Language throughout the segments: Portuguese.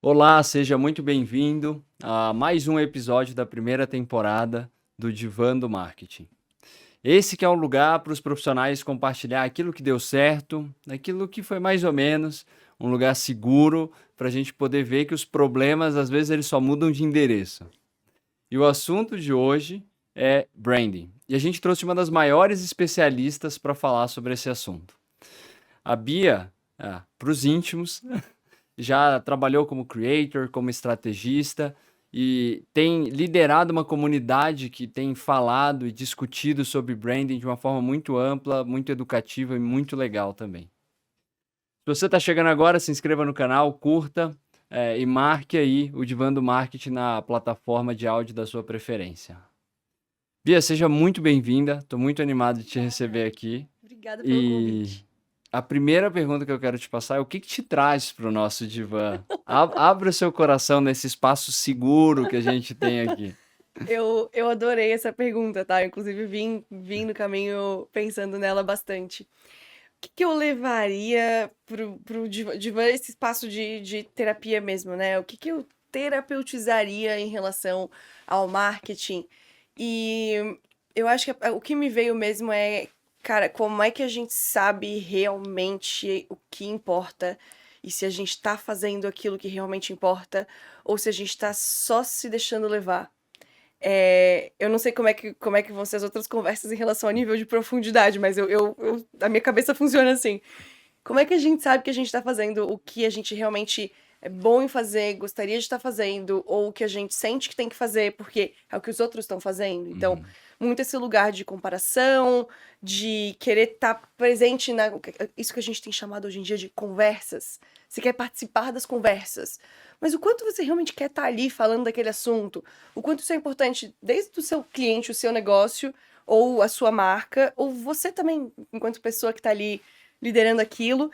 Olá, seja muito bem-vindo a mais um episódio da primeira temporada do Divã do Marketing. Esse que é um lugar para os profissionais compartilhar aquilo que deu certo, aquilo que foi mais ou menos, um lugar seguro para a gente poder ver que os problemas, às vezes, eles só mudam de endereço. E o assunto de hoje é branding. E a gente trouxe uma das maiores especialistas para falar sobre esse assunto. A Bia, para os íntimos, já trabalhou como creator, como estrategista e tem liderado uma comunidade que tem falado e discutido sobre branding de uma forma muito ampla, muito educativa e muito legal também. Se você está chegando agora, se inscreva no canal, curta e marque aí o Divã do Marketing na plataforma de áudio da sua preferência. Bia, seja muito bem-vinda, estou muito animado de te receber aqui. Obrigada pelo convite. A primeira pergunta que eu quero te passar é o que te traz para o nosso divã? Abra o seu coração nesse espaço seguro que a gente tem aqui. Eu adorei essa pergunta, tá? Inclusive, vim no caminho pensando nela bastante. O que eu levaria pro divã, esse espaço de terapia mesmo, né? O que eu terapeutizaria em relação ao marketing? E eu acho que o que me veio mesmo é, cara, como é que a gente sabe realmente o que importa e se a gente tá fazendo aquilo que realmente importa ou se a gente tá só se deixando levar. Eu não sei como é que vão ser as outras conversas em relação ao nível de profundidade, mas a minha cabeça funciona assim. Como é que a gente sabe que a gente tá fazendo o que a gente realmente é bom em fazer, gostaria de estar fazendo, ou o que a gente sente que tem que fazer, porque é o que os outros estão fazendo? Então, muito esse lugar de comparação, de querer estar presente isso que a gente tem chamado hoje em dia de conversas. Você quer participar das conversas. Mas o quanto você realmente quer estar ali falando daquele assunto? O quanto isso é importante desde o seu cliente, o seu negócio, ou a sua marca, ou você também, enquanto pessoa que está ali liderando aquilo,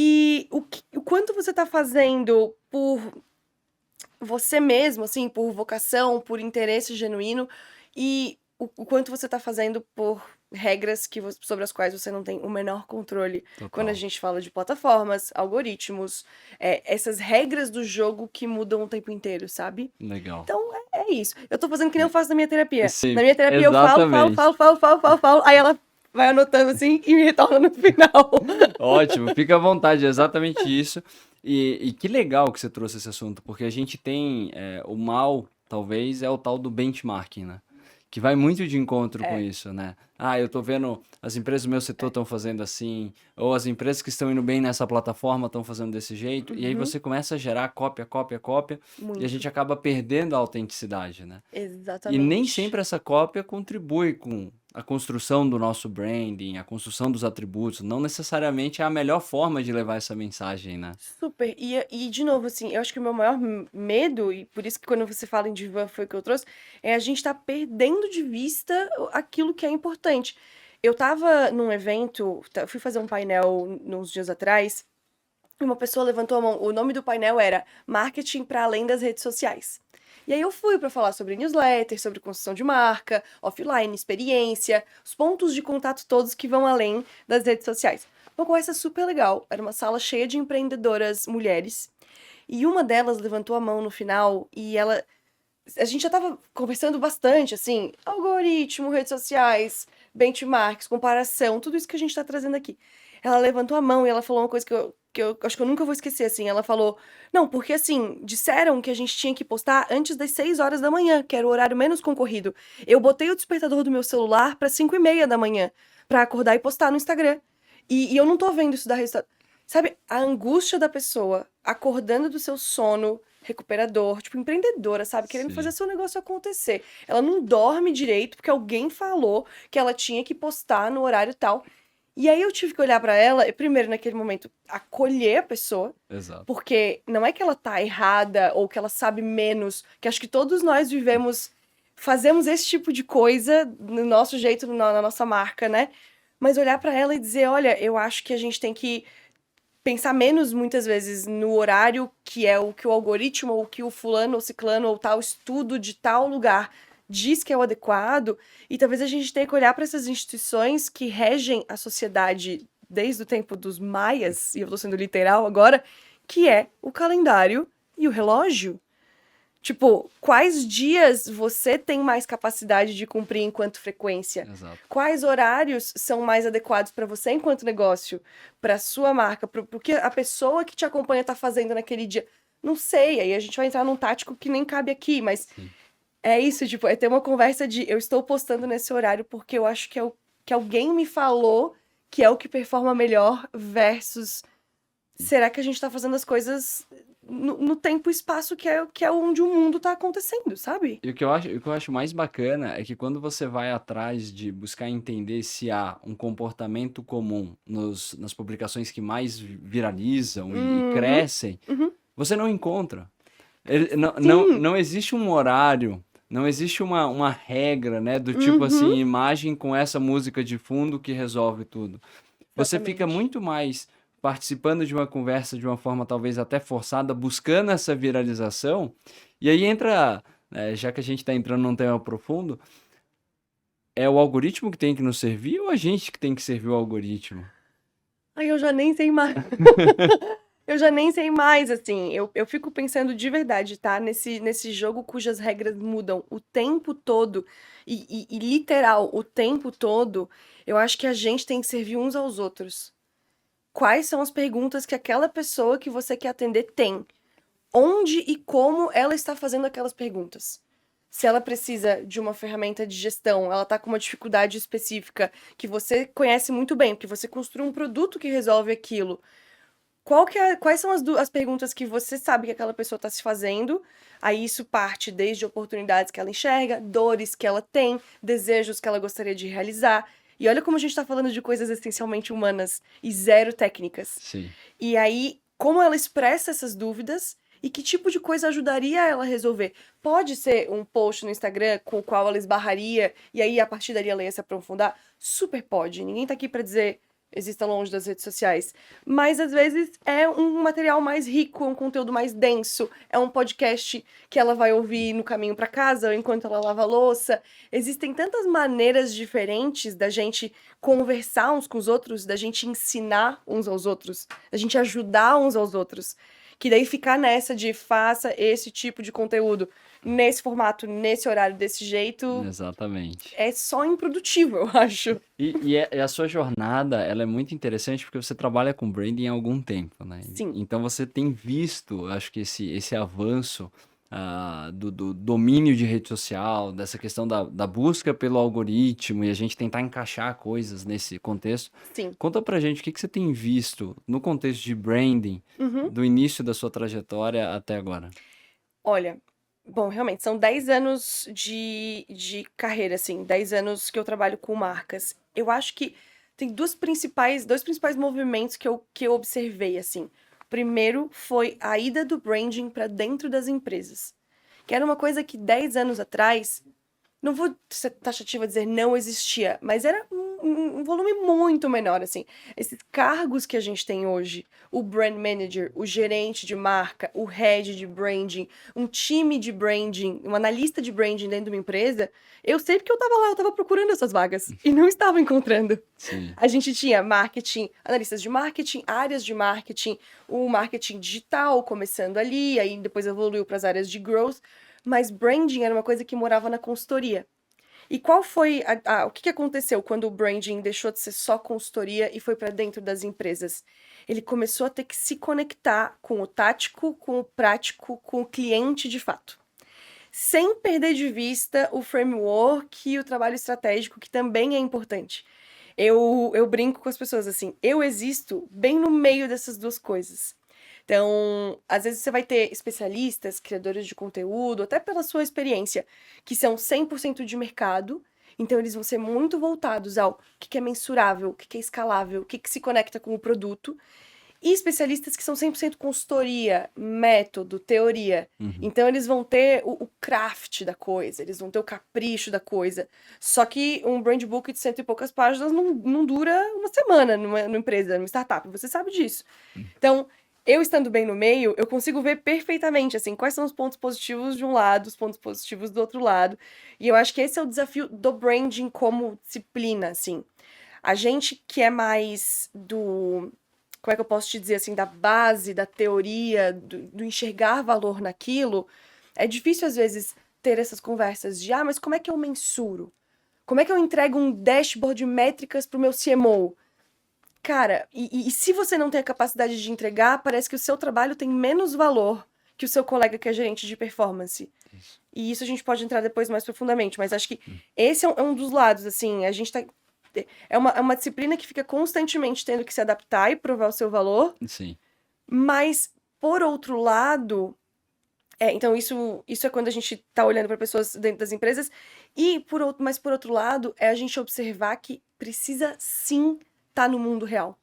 e o quanto você tá fazendo por você mesmo, assim, por vocação, por interesse genuíno, e o quanto você tá fazendo por regras sobre as quais você não tem o menor controle. Quando a Total. gente fala de plataformas, algoritmos, essas regras do jogo que mudam o tempo inteiro, sabe? Legal. Então, é isso. Eu tô fazendo que nem eu faço na minha terapia. Sim, Na minha terapia eu exatamente. falo, aí ela vai anotando assim e me retorna no final. Ótimo, fica à vontade, é exatamente isso. E que legal que você trouxe esse assunto, porque a gente tem o mal, talvez, é o tal do benchmarking, né? Que vai muito de encontro com É, isso, né? Ah, eu tô vendo as empresas do meu setor é. estão fazendo assim, ou as empresas que estão indo bem nessa plataforma estão fazendo desse jeito, e aí Uhum, você começa a gerar cópia, cópia, cópia, e a muito. gente acaba perdendo a autenticidade, né? E nem Exatamente. sempre essa cópia contribui com a construção do nosso branding, a construção dos atributos. Não necessariamente é a melhor forma de levar essa mensagem, né? Super. De novo, assim, eu acho que o meu maior medo, e por isso que quando você fala em divã foi o que eu trouxe, é a gente tá perdendo de vista aquilo que é importante. Eu tava num evento, fui fazer um painel uns dias atrás, e uma pessoa levantou a mão. O nome do painel era Marketing para além das redes sociais. E aí eu fui para falar sobre newsletter, sobre construção de marca, offline, experiência, os pontos de contato todos que vão além das redes sociais. Uma conversa super legal. Era uma sala cheia de empreendedoras mulheres. E uma delas levantou a mão no final e ela. A gente já tava conversando bastante, assim, algoritmo, redes sociais, benchmarks, comparação, tudo isso que a gente tá trazendo aqui. Ela levantou a mão e ela falou uma coisa que eu acho que eu nunca vou esquecer, assim. Ela falou, não, porque assim, disseram que a gente tinha que postar antes das 6 horas da manhã, que era o horário menos concorrido. Eu botei o despertador do meu celular pra 5:30 da manhã, pra acordar e postar no Instagram. E eu não tô vendo isso dar resultado. Sabe, a angústia da pessoa acordando do seu sono recuperador, tipo, empreendedora, sabe? Querendo fazer Sim. seu negócio acontecer. Ela não dorme direito porque alguém falou que ela tinha que postar no horário tal. E aí eu tive que olhar pra ela e, primeiro, naquele momento, acolher a pessoa, Exato. porque não é que ela tá errada ou que ela sabe menos, que acho que todos nós fazemos esse tipo de coisa no nosso jeito, na nossa marca, né? Mas olhar pra ela e dizer, olha, eu acho que a gente tem que pensar menos muitas vezes no horário que é o que o algoritmo ou que o fulano ou ciclano ou tal estudo de tal lugar diz que é o adequado, e talvez a gente tenha que olhar para essas instituições que regem a sociedade desde o tempo dos maias, e eu tô sendo literal agora, que é o calendário E o relógio? Tipo, quais dias você tem mais capacidade de cumprir enquanto frequência? Exato. Quais horários são mais adequados para você enquanto negócio, para sua marca, porque a pessoa que te acompanha tá fazendo naquele dia? Não sei, aí a gente vai entrar num tático que nem cabe aqui, mas Sim. é isso, tipo, é ter uma conversa de eu estou postando nesse horário porque eu acho que que alguém me falou que é o que performa melhor versus será que a gente tá fazendo as coisas no tempo e espaço que é onde o mundo tá acontecendo, sabe? E o que eu acho mais bacana é que quando você vai atrás de buscar entender se há um comportamento comum nas publicações que mais viralizam e Uhum, crescem, uhum. você não encontra. Sim, Não existe um horário, não existe uma regra, né? Do tipo uhum, assim, imagem com essa música de fundo que resolve tudo. Você fica exatamente. muito mais participando de uma conversa de uma forma talvez até forçada, buscando essa viralização, e aí entra, já que a gente está entrando num tema profundo, é o algoritmo que tem que nos servir ou a gente que tem que servir o algoritmo? Ai, eu já nem sei mais. Eu já nem sei mais, assim. Eu fico pensando de verdade, tá? Nesse jogo cujas regras mudam o tempo todo, e literal, o tempo todo, eu acho que a gente tem que servir uns aos outros. Quais são as perguntas que aquela pessoa que você quer atender tem? Onde e como ela está fazendo aquelas perguntas? Se ela precisa de uma ferramenta de gestão, ela está com uma dificuldade específica que você conhece muito bem, porque você construiu um produto que resolve aquilo. Quais são as perguntas que você sabe que aquela pessoa está se fazendo? Aí isso parte desde oportunidades que ela enxerga, dores que ela tem, desejos que ela gostaria de realizar. E olha como a gente está falando de coisas essencialmente humanas e zero técnicas. Sim. E aí, como ela expressa essas dúvidas e que tipo de coisa ajudaria ela a resolver? Pode ser um post no Instagram com o qual ela esbarraria e aí a partir dali ela ia se aprofundar? Super pode. Ninguém tá aqui pra dizer exista longe das redes sociais. Mas às vezes é um material mais rico, um conteúdo mais denso, é um podcast que ela vai ouvir no caminho pra casa ou enquanto ela lava a louça. Existem tantas maneiras diferentes da gente conversar uns com os outros, da gente ensinar uns aos outros, da gente ajudar uns aos outros. Que daí ficar nessa de faça esse tipo de conteúdo nesse formato, nesse horário, desse jeito, Exatamente. é só improdutivo, eu acho. E a sua jornada, ela é muito interessante porque você trabalha com branding há algum tempo, né? Sim, Então você tem visto, acho que esse avanço do domínio de rede social, dessa questão da busca pelo algoritmo e a gente tentar encaixar coisas nesse contexto. sim. Conta pra gente o que que você tem visto no contexto de branding Uhum. do início da sua trajetória até agora. Olha, bom, realmente, são 10 anos de carreira, assim, 10 anos que eu trabalho com marcas. Eu acho que tem dois principais movimentos que eu observei, assim. Primeiro foi a ida do branding para dentro das empresas, que era uma coisa que 10 anos atrás não vou ser taxativa dizer não existia, mas era um volume muito menor, assim. Esses cargos que a gente tem hoje, o brand manager, o gerente de marca, o head de branding, um time de branding, um analista de branding dentro de uma empresa, eu sei porque eu tava lá, eu tava procurando essas vagas e não estava encontrando. Sim, A gente tinha marketing, analistas de marketing, áreas de marketing, o marketing digital começando ali, aí depois evoluiu para as áreas de growth, mas branding era uma coisa que morava na consultoria. E qual foi o que aconteceu quando o branding deixou de ser só consultoria e foi para dentro das empresas? Ele começou a ter que se conectar com o tático, com o prático, com o cliente de fato. Sem perder de vista o framework e o trabalho estratégico, que também é importante. Eu brinco com as pessoas assim, eu existo bem no meio dessas duas coisas. Então, às vezes você vai ter especialistas, criadores de conteúdo, até pela sua experiência, que são 100% de mercado, então eles vão ser muito voltados ao que é mensurável, o que é escalável, o que se conecta com o produto, e especialistas que são 100% consultoria, método, teoria. uhum, Então eles vão ter o craft da coisa, eles vão ter o capricho da coisa. Só que um brand book de cento e poucas páginas não dura uma semana numa empresa, numa startup. Você sabe disso. Então, eu estando bem no meio, eu consigo ver perfeitamente, assim, quais são os pontos positivos de um lado, os pontos positivos do outro lado. E eu acho que esse é o desafio do branding como disciplina, assim. A gente que é mais como é que eu posso te dizer assim, da base, da teoria, do enxergar valor naquilo, é difícil às vezes ter essas conversas de, mas como é que eu mensuro? Como é que eu entrego um dashboard de métricas pro meu CMO? Cara, e se você não tem a capacidade de entregar, parece que o seu trabalho tem menos valor que o seu colega que é gerente de performance. Isso. E isso a gente pode entrar depois mais profundamente, mas acho que esse é um dos lados, assim, a gente tá... É uma disciplina que fica constantemente tendo que se adaptar e provar o seu valor, Sim. mas, por outro lado, então isso é quando a gente tá olhando para pessoas dentro das empresas, mas por outro lado, é a gente observar que precisa sim estar no mundo real.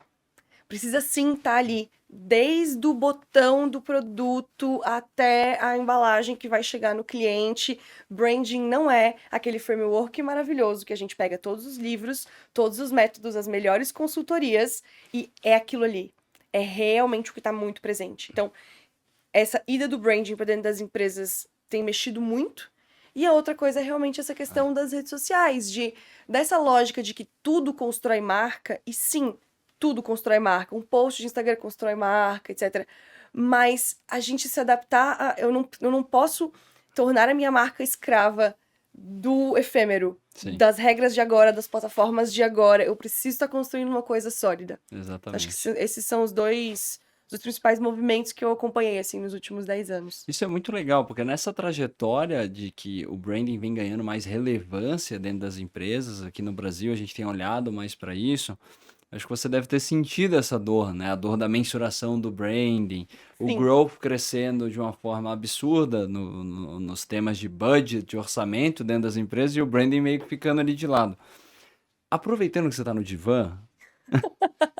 Precisa sim estar ali, desde o botão do produto até a embalagem que vai chegar no cliente. Branding não é aquele framework maravilhoso que a gente pega todos os livros, todos os métodos, as melhores consultorias e é aquilo ali. É realmente o que está muito presente. Então, essa ida do branding para dentro das empresas tem mexido muito. E a outra coisa é realmente essa questão das redes sociais, dessa lógica de que tudo constrói marca, e sim, tudo constrói marca. Um post de Instagram constrói marca, etc. Mas a gente se adaptar eu não posso tornar a minha marca escrava do efêmero, Sim. das regras de agora, das plataformas de agora. Eu preciso estar construindo uma coisa sólida. Exatamente. Acho que esses são os principais movimentos que eu acompanhei, assim, nos últimos 10 anos. Isso é muito legal, porque nessa trajetória de que o branding vem ganhando mais relevância dentro das empresas, aqui no Brasil a gente tem olhado mais para isso. Acho que você deve ter sentido essa dor, né? A dor da mensuração do branding, o Sim. growth crescendo de uma forma absurda nos temas de budget, de orçamento dentro das empresas e o branding meio que ficando ali de lado. Aproveitando que você está no divã,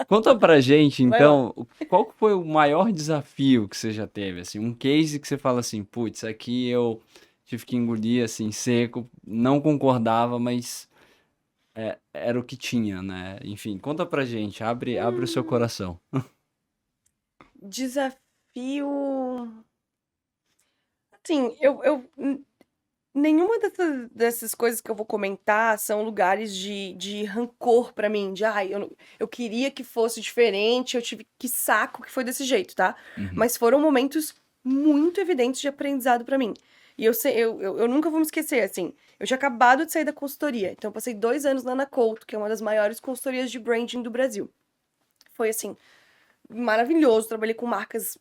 conta pra gente, Vai lá. então, qual que foi o maior desafio que você já teve? Assim, um case que você fala assim, putz, aqui eu tive que engolir assim seco, não concordava, mas era o que tinha, né? Enfim, conta pra gente, abre o seu coração. Desafio. Assim, nenhuma dessas coisas que eu vou comentar são lugares de rancor pra mim, eu queria que fosse diferente, eu tive que saco que foi desse jeito, tá? Uhum. Mas foram momentos muito evidentes de aprendizado pra mim. E eu nunca vou me esquecer, assim, eu tinha acabado de sair da consultoria, então eu passei 2 anos lá na Couto, que é uma das maiores consultorias de branding do Brasil. Foi assim, maravilhoso, trabalhei com marcas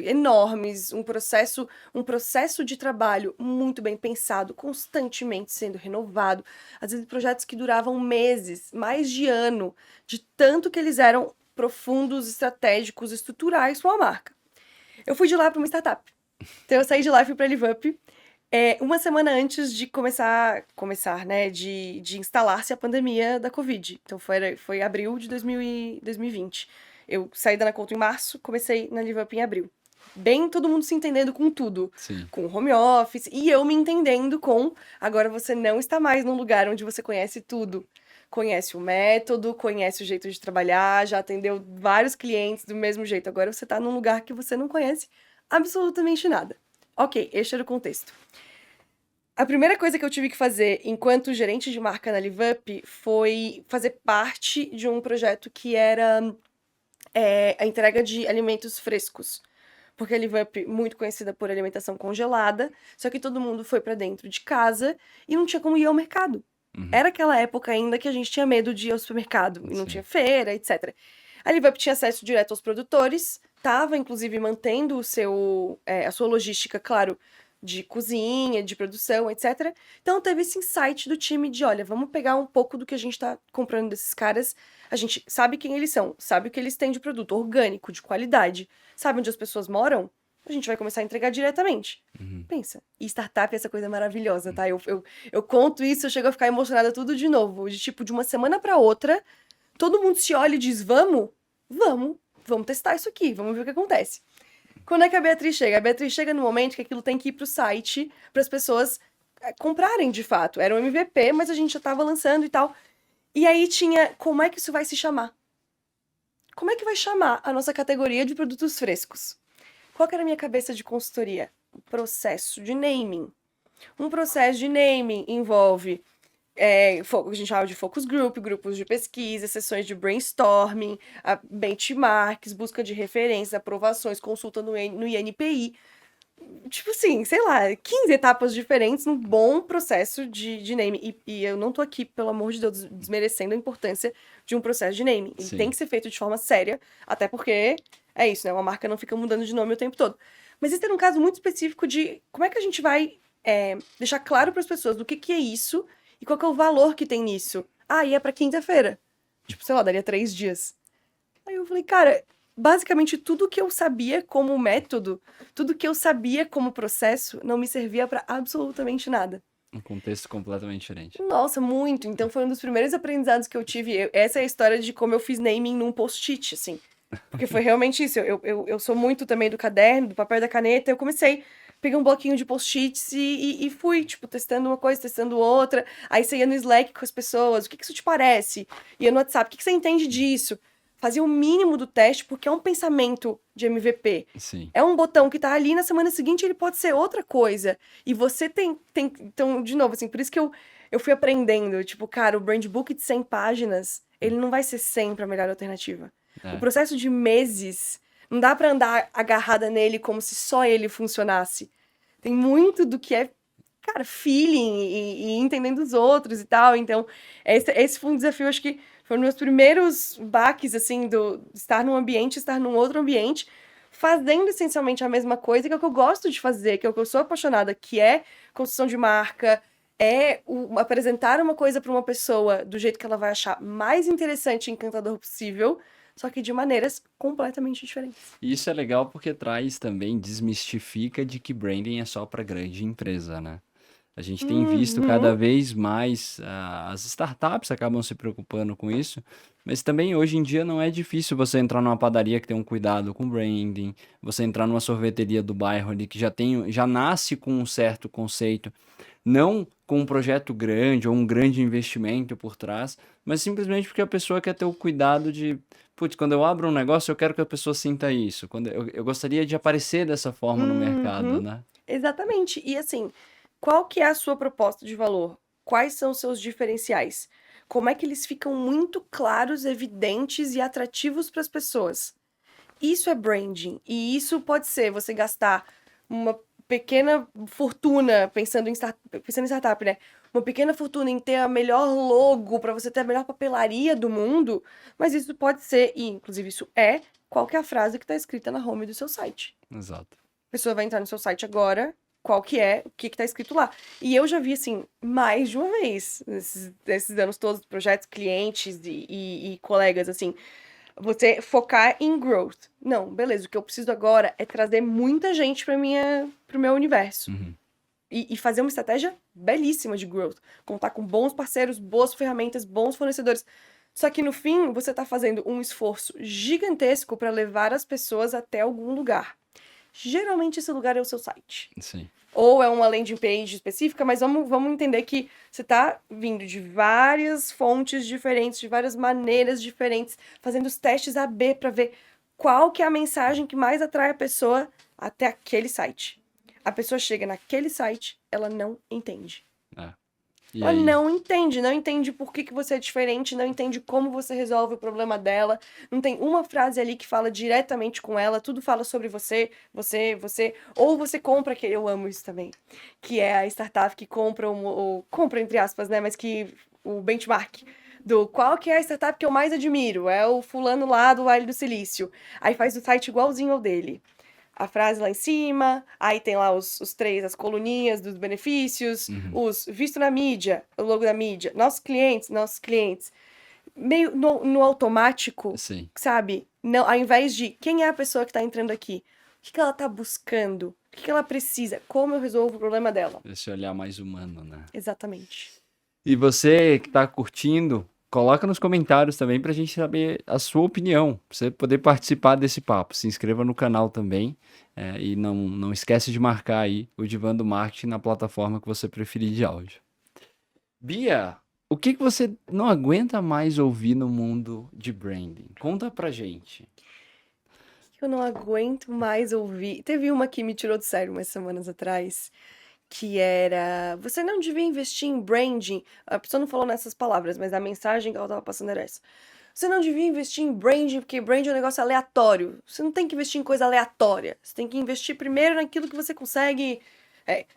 enormes, um processo de trabalho muito bem pensado, constantemente sendo renovado, às vezes projetos que duravam meses, mais de ano, de tanto que eles eram profundos, estratégicos, estruturais para a marca. Eu fui de lá para uma startup. Então eu saí de lá e fui para a LiveUp, uma semana antes de começar, né, de instalar-se a pandemia da Covid. Então foi abril de 2020. Eu saí da Ana Couto em março, comecei na LiveUp em abril. Bem todo mundo se entendendo com tudo. Sim. Com home office, e eu me entendendo com agora você não está mais num lugar onde você conhece tudo. Conhece o método, conhece o jeito de trabalhar, já atendeu vários clientes do mesmo jeito. Agora você está num lugar que você não conhece absolutamente nada. Ok, este era o contexto. A primeira coisa que eu tive que fazer enquanto gerente de marca na LiveUp foi fazer parte de um projeto que era a entrega de alimentos frescos. Porque a LiveUp, muito conhecida por alimentação congelada, só que todo mundo foi pra dentro de casa e não tinha como ir ao mercado. Uhum. Era aquela época ainda que a gente tinha medo de ir ao supermercado e não Sim. tinha feira, etc. A LiveUp tinha acesso direto aos produtores, estava inclusive mantendo a sua logística, claro, de cozinha, de produção, etc. Então teve esse insight do time de, olha, vamos pegar um pouco do que a gente tá comprando desses caras. A gente sabe quem eles são, sabe o que eles têm de produto orgânico, de qualidade, sabe onde as pessoas moram? A gente vai começar a entregar diretamente. Uhum. Pensa. E startup é essa coisa maravilhosa, tá? Eu conto isso, eu chego a ficar emocionada tudo de novo. De uma semana pra outra, todo mundo se olha e diz, vamos testar isso aqui, vamos ver o que acontece. Quando é que a Beatriz chega? A Beatriz chega no momento que aquilo tem que ir pro site para as pessoas comprarem de fato. Era um MVP, mas a gente já tava lançando e tal. E aí tinha, como é que isso vai se chamar? Como é que vai chamar a nossa categoria de produtos frescos? Qual que era a minha cabeça de consultoria? Um processo de naming. Um processo de naming envolve a gente chama de focus group, grupos de pesquisa, sessões de brainstorming, benchmarks, busca de referências, aprovações, consulta no INPI. Tipo assim, sei lá, 15 etapas diferentes num bom processo de naming. E eu não tô aqui, pelo amor de Deus, desmerecendo a importância de um processo de naming. Ele tem Sim. que ser feito de forma séria, até porque é isso, né? Uma marca não fica mudando de nome o tempo todo. Mas esse era um caso muito específico de como é que a gente vai deixar claro para as pessoas do que é isso e qual que é o valor que tem nisso. Ah, e é pra quinta-feira. Tipo, sei lá, daria 3 dias. Aí eu falei, cara, basicamente tudo que eu sabia como método, tudo que eu sabia como processo, não me servia pra absolutamente nada. Um contexto completamente diferente. Nossa, muito. Então foi um dos primeiros aprendizados que eu tive. Essa é a história de como eu fiz naming num post-it, assim. Porque foi realmente isso. Eu sou muito também do caderno, do papel e da caneta. Eu comecei, peguei um bloquinho de post-its e fui, tipo, testando uma coisa, testando outra. Aí você ia no Slack com as pessoas, o que isso te parece? Ia no WhatsApp, o que você entende disso? Fazia o mínimo do teste, porque é um pensamento de MVP. Sim. É um botão que tá ali, na semana seguinte ele pode ser outra coisa. E você tem. Então, de novo, assim, por isso que eu fui aprendendo. Tipo, cara, o brand book de 100 páginas, ele não vai ser sempre a melhor alternativa. O É. processo de meses, não dá pra andar agarrada nele como se só ele funcionasse. Tem muito do que é, cara, feeling e entendendo os outros e tal. Então, esse foi um desafio, acho que foi um dos meus primeiros baques, assim, do estar num ambiente, estar num outro ambiente, fazendo essencialmente a mesma coisa, que é o que eu gosto de fazer, que é o que eu sou apaixonada, que é construção de marca, apresentar uma coisa para uma pessoa do jeito que ela vai achar mais interessante e encantador possível, só que de maneiras completamente diferentes. E isso é legal porque traz também, desmistifica de que branding é só para grande empresa, né? A gente tem visto cada Uhum. vez mais, as startups acabam se preocupando com isso, mas também hoje em dia não é difícil você entrar numa padaria que tem um cuidado com branding, você entrar numa sorveteria do bairro ali que já nasce com um certo conceito, não com um projeto grande ou um grande investimento por trás, mas simplesmente porque a pessoa quer ter o cuidado de, putz, quando eu abro um negócio, eu quero que a pessoa sinta isso. Quando eu gostaria de aparecer dessa forma no mercado, Uhum. né? Exatamente. E assim, qual que é a sua proposta de valor? Quais são os seus diferenciais? Como é que eles ficam muito claros, evidentes e atrativos para as pessoas? Isso é branding. E isso pode ser você gastar uma pequena fortuna pensando em startup, né? Uma pequena fortuna em ter a melhor logo para você ter a melhor papelaria do mundo, mas isso pode ser, e inclusive isso é, qual que é a frase que está escrita na home do seu site. Exato. A pessoa vai entrar no seu site agora, qual que é, o que que tá escrito lá. E eu já vi, assim, mais de uma vez, nesses anos todos, projetos, clientes e colegas, assim, você focar em growth. Não, beleza, o que eu preciso agora é trazer muita gente pro meu universo. Uhum. E fazer uma estratégia belíssima de growth. Contar com bons parceiros, boas ferramentas, bons fornecedores. Só que no fim, você tá fazendo um esforço gigantesco para levar as pessoas até algum lugar. Geralmente esse lugar é o seu site. Sim. Ou é uma landing page específica, mas vamos entender que você está vindo de várias fontes diferentes, de várias maneiras diferentes, fazendo os testes A/B para ver qual que é a mensagem que mais atrai a pessoa até aquele site. A pessoa chega naquele site, ela não entende. É. E Ela aí? não entende por que você é diferente, não entende como você resolve o problema dela. Não tem uma frase ali que fala diretamente com ela, tudo fala sobre você. Ou você compra, que eu amo isso também, que é a startup que compra, compra entre aspas, né, mas que o benchmark do qual que é a startup que eu mais admiro, é o fulano lá do Vale do Silício. Aí faz o site igualzinho ao dele, a frase lá em cima, aí tem lá os três, as coluninhas dos benefícios, Uhum. os visto na mídia, o logo da mídia, nossos clientes, meio no automático, Sim. sabe? Não, ao invés de quem é a pessoa que tá entrando aqui, o que ela tá buscando, o que ela precisa, como eu resolvo o problema dela. Esse olhar mais humano, né? Exatamente. E você que está curtindo, coloca nos comentários também para a gente saber a sua opinião, pra você poder participar desse papo. Se inscreva no canal também, e não esquece de marcar aí o Divã do Marketing na plataforma que você preferir de áudio. Bia, o que você não aguenta mais ouvir no mundo de branding? Conta pra gente. Eu não aguento mais ouvir. Teve uma que me tirou do sério umas semanas atrás, que era, você não devia investir em branding. A pessoa não falou nessas palavras, mas a mensagem que ela estava passando era essa. Você não devia investir em branding, porque branding é um negócio aleatório. Você não tem que investir em coisa aleatória. Você tem que investir primeiro naquilo que você consegue.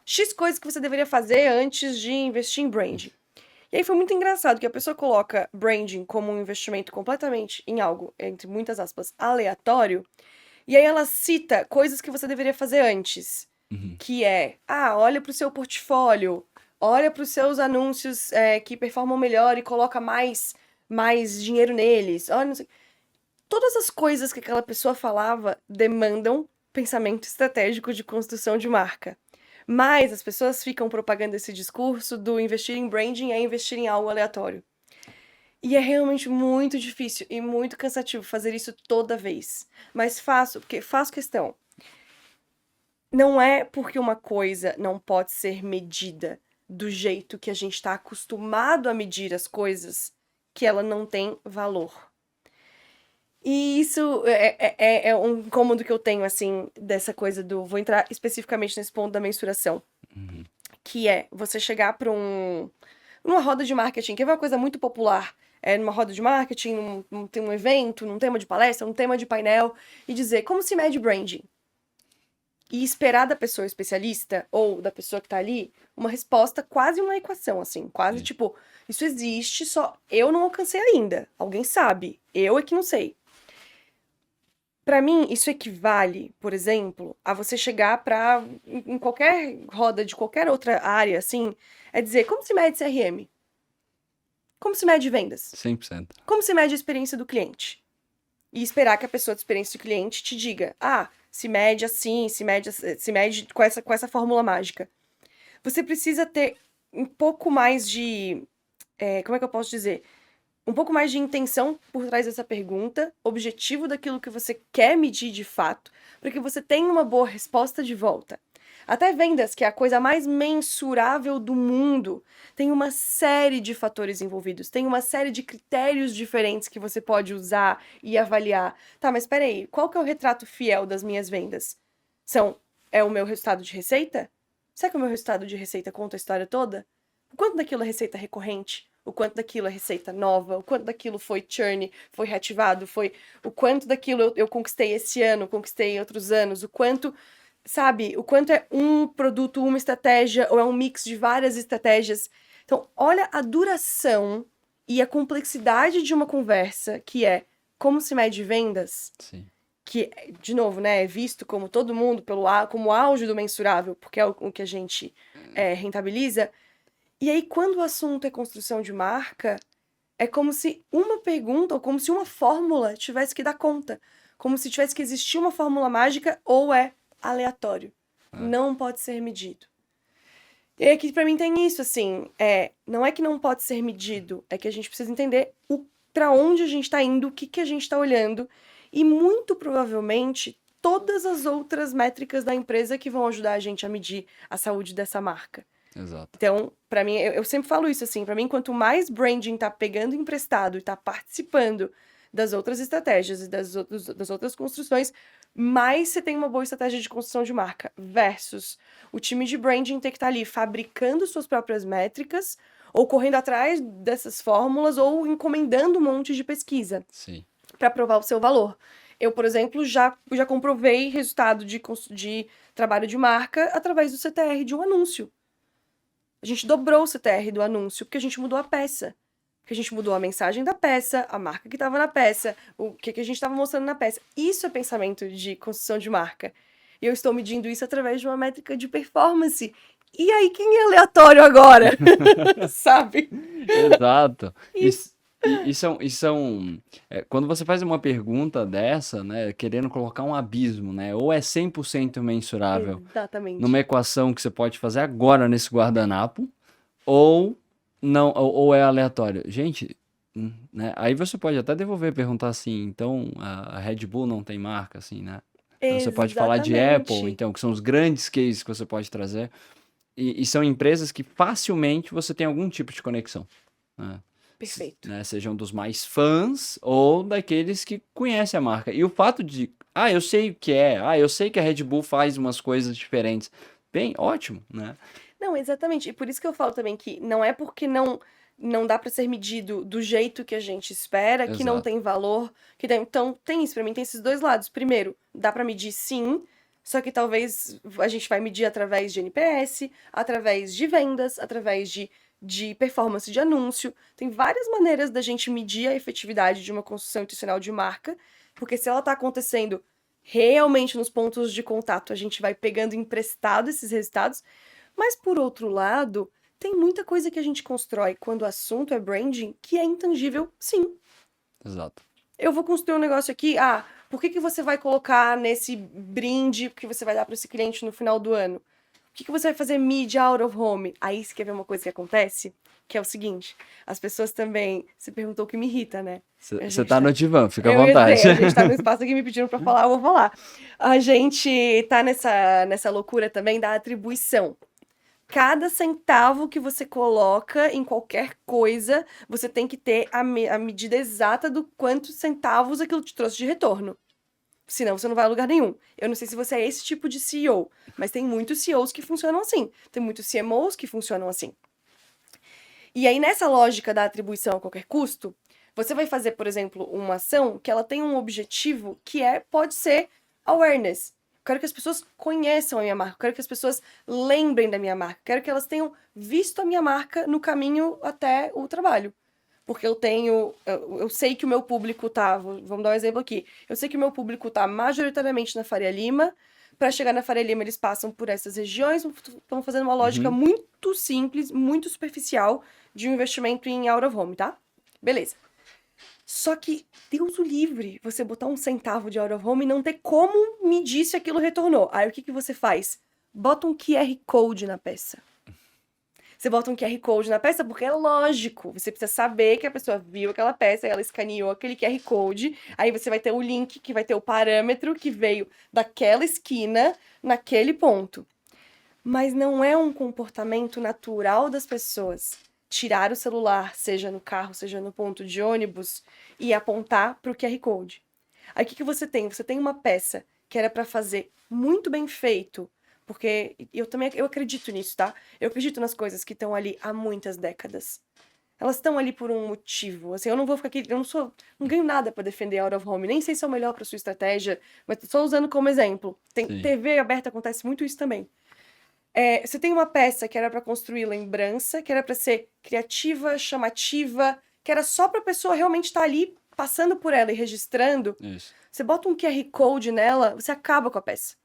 X coisas que você deveria fazer antes de investir em branding. E aí foi muito engraçado que a pessoa coloca branding como um investimento completamente em algo, entre muitas aspas, aleatório. E aí ela cita coisas que você deveria fazer antes. Uhum. Que é, olha para o seu portfólio, olha para os seus anúncios que performam melhor e coloca mais dinheiro neles. Olha, não sei. Todas as coisas que aquela pessoa falava demandam pensamento estratégico de construção de marca. Mas as pessoas ficam propagando esse discurso do investir em branding é investir em algo aleatório. E é realmente muito difícil e muito cansativo fazer isso toda vez. Mas faço, porque faço questão. Não é porque uma coisa não pode ser medida do jeito que a gente está acostumado a medir as coisas que ela não tem valor. E isso é um incômodo que eu tenho, assim, dessa coisa do... Vou entrar especificamente nesse ponto da mensuração. Uhum. Que é você chegar para numa roda de marketing, que é uma coisa muito popular, numa roda de marketing, tem um evento, num tema de palestra, num tema de painel, e dizer como se mede branding. E esperar da pessoa especialista, ou da pessoa que tá ali, uma resposta, quase uma equação, assim, quase Sim. tipo, isso existe, só eu não alcancei ainda. Alguém sabe, eu é que não sei. Pra mim, isso equivale, por exemplo, a você chegar pra, em qualquer roda de qualquer outra área, assim, é dizer, como se mede CRM? Como se mede vendas? 100%. Como se mede a experiência do cliente? E esperar que a pessoa de experiência do cliente te diga, se mede assim, se mede com essa fórmula mágica. Você precisa ter um pouco mais de, como é que eu posso dizer? Um pouco mais de intenção por trás dessa pergunta, objetivo daquilo que você quer medir de fato, para que você tenha uma boa resposta de volta. Até vendas, que é a coisa mais mensurável do mundo, tem uma série de fatores envolvidos, tem uma série de critérios diferentes que você pode usar e avaliar. Tá, mas peraí, qual que é o retrato fiel das minhas vendas? É o meu resultado de receita? Será que o meu resultado de receita conta a história toda? O quanto daquilo é receita recorrente? O quanto daquilo é receita nova? O quanto daquilo foi churn, foi reativado? O quanto daquilo eu conquistei esse ano, conquistei em outros anos? O quanto, sabe? O quanto é um produto, uma estratégia, ou é um mix de várias estratégias? Então, olha a duração e a complexidade de uma conversa, que é como se mede vendas, Sim. que, de novo, né, é visto como todo mundo como o auge do mensurável, porque é o que a gente rentabiliza. E aí, quando o assunto é construção de marca, é como se uma pergunta ou como se uma fórmula tivesse que dar conta. Como se tivesse que existir uma fórmula mágica ou é aleatório. Não pode ser medido. E aqui pra mim tem isso, assim, não é que não pode ser medido, é que a gente precisa entender pra onde a gente tá indo, o que a gente tá olhando, e muito provavelmente todas as outras métricas da empresa que vão ajudar a gente a medir a saúde dessa marca. Exato. Então, pra mim, eu sempre falo isso, assim, pra mim, quanto mais branding tá pegando emprestado e tá participando das outras estratégias e das outras construções, mais você tem uma boa estratégia de construção de marca, versus o time de branding ter que estar ali fabricando suas próprias métricas, ou correndo atrás dessas fórmulas, ou encomendando um monte de pesquisa. Sim. Para provar o seu valor. Eu, por exemplo, já comprovei resultado de trabalho de marca através do CTR de um anúncio. A gente dobrou o CTR do anúncio porque a gente mudou a peça. Porque a gente mudou a mensagem da peça, a marca que estava na peça, o que a gente estava mostrando na peça. Isso é pensamento de construção de marca. E eu estou medindo isso através de uma métrica de performance. E aí, quem é aleatório agora? Sabe? Exato. Quando você faz uma pergunta dessa, né, querendo colocar um abismo, né, ou é 100% mensurável Exatamente. numa equação que você pode fazer agora nesse guardanapo, ou não, ou é aleatório. Gente, né, aí você pode até devolver e perguntar assim, então a Red Bull não tem marca, assim, né? Então, você pode falar de Apple, então, que são os grandes cases que você pode trazer, e são empresas que facilmente você tem algum tipo de conexão, né? Perfeito. Né, sejam dos mais fãs ou daqueles que conhecem a marca. E o fato de, eu sei o que é, eu sei que a Red Bull faz umas coisas diferentes. bem, ótimo, né? Não, exatamente. E por isso que eu falo também que não é porque não dá para ser medido do jeito que a gente espera, que não Exato. tem valor, então tem isso para mim, tem esses dois lados. Primeiro, dá para medir sim, só que talvez a gente vai medir através de NPS, através de vendas, através de performance de anúncio. Tem várias maneiras da gente medir a efetividade de uma construção intencional de marca, porque se ela está acontecendo realmente nos pontos de contato, a gente vai pegando emprestado esses resultados. Mas, por outro lado, tem muita coisa que a gente constrói quando o assunto é branding que é intangível, sim. Exato. Eu vou construir um negócio aqui, por que você vai colocar nesse brinde que você vai dar para esse cliente no final do ano? Por que você vai fazer media out of home? Aí você quer ver uma coisa que acontece? Que é o seguinte, as pessoas também... Você perguntou o que me irrita, né? A Você gente tá no tá... divã, fica à Eu ia vontade. dizer, a gente tá no espaço aqui me pedindo pra falar, eu vou falar. A gente tá nessa loucura também da atribuição. Cada centavo que você coloca em qualquer coisa, você tem que ter a medida exata do quantos centavos aquilo te trouxe de retorno. Senão você não vai a lugar nenhum. Eu não sei se você é esse tipo de CEO, mas tem muitos CEOs que funcionam assim. Tem muitos CMOs que funcionam assim. E aí, nessa lógica da atribuição a qualquer custo, você vai fazer, por exemplo, uma ação que ela tem um objetivo que pode ser awareness. Eu quero que as pessoas conheçam a minha marca, eu quero que as pessoas lembrem da minha marca, eu quero que elas tenham visto a minha marca no caminho até o trabalho. Porque eu sei que o meu público tá, vamos dar um exemplo aqui. Eu sei que o meu público tá majoritariamente na Faria Lima. Para chegar na Faria Lima, eles passam por essas regiões, estão fazendo uma lógica Uhum. muito simples, muito superficial de um investimento em out of home, tá? Beleza. Só que, Deus o livre, você botar um centavo de out of home e não ter como medir se aquilo retornou. Aí o que você faz? Bota um QR Code na peça. Você bota um QR Code na peça porque é lógico. Você precisa saber que a pessoa viu aquela peça, ela escaneou aquele QR Code. Aí você vai ter o link que vai ter o parâmetro que veio daquela esquina naquele ponto. Mas não é um comportamento natural das pessoas tirar o celular, seja no carro, seja no ponto de ônibus, e apontar para o QR Code. Aí o que você tem? Você tem uma peça que era para fazer muito bem feito, porque eu acredito nisso, tá? Eu acredito nas coisas que estão ali há muitas décadas. Elas estão ali por um motivo. Assim, eu não vou ficar aqui, não ganho nada para defender out of home, nem sei se é o melhor para sua estratégia, mas só usando como exemplo. Tem Sim. TV aberta, acontece muito isso também. Você tem uma peça que era para construir lembrança, que era para ser criativa, chamativa, que era só para a pessoa realmente estar ali passando por ela e registrando. Isso. Você bota um QR Code nela, você acaba com a peça.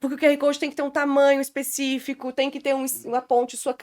Porque o QR Code tem que ter um tamanho específico, tem que ter uma ponte sua.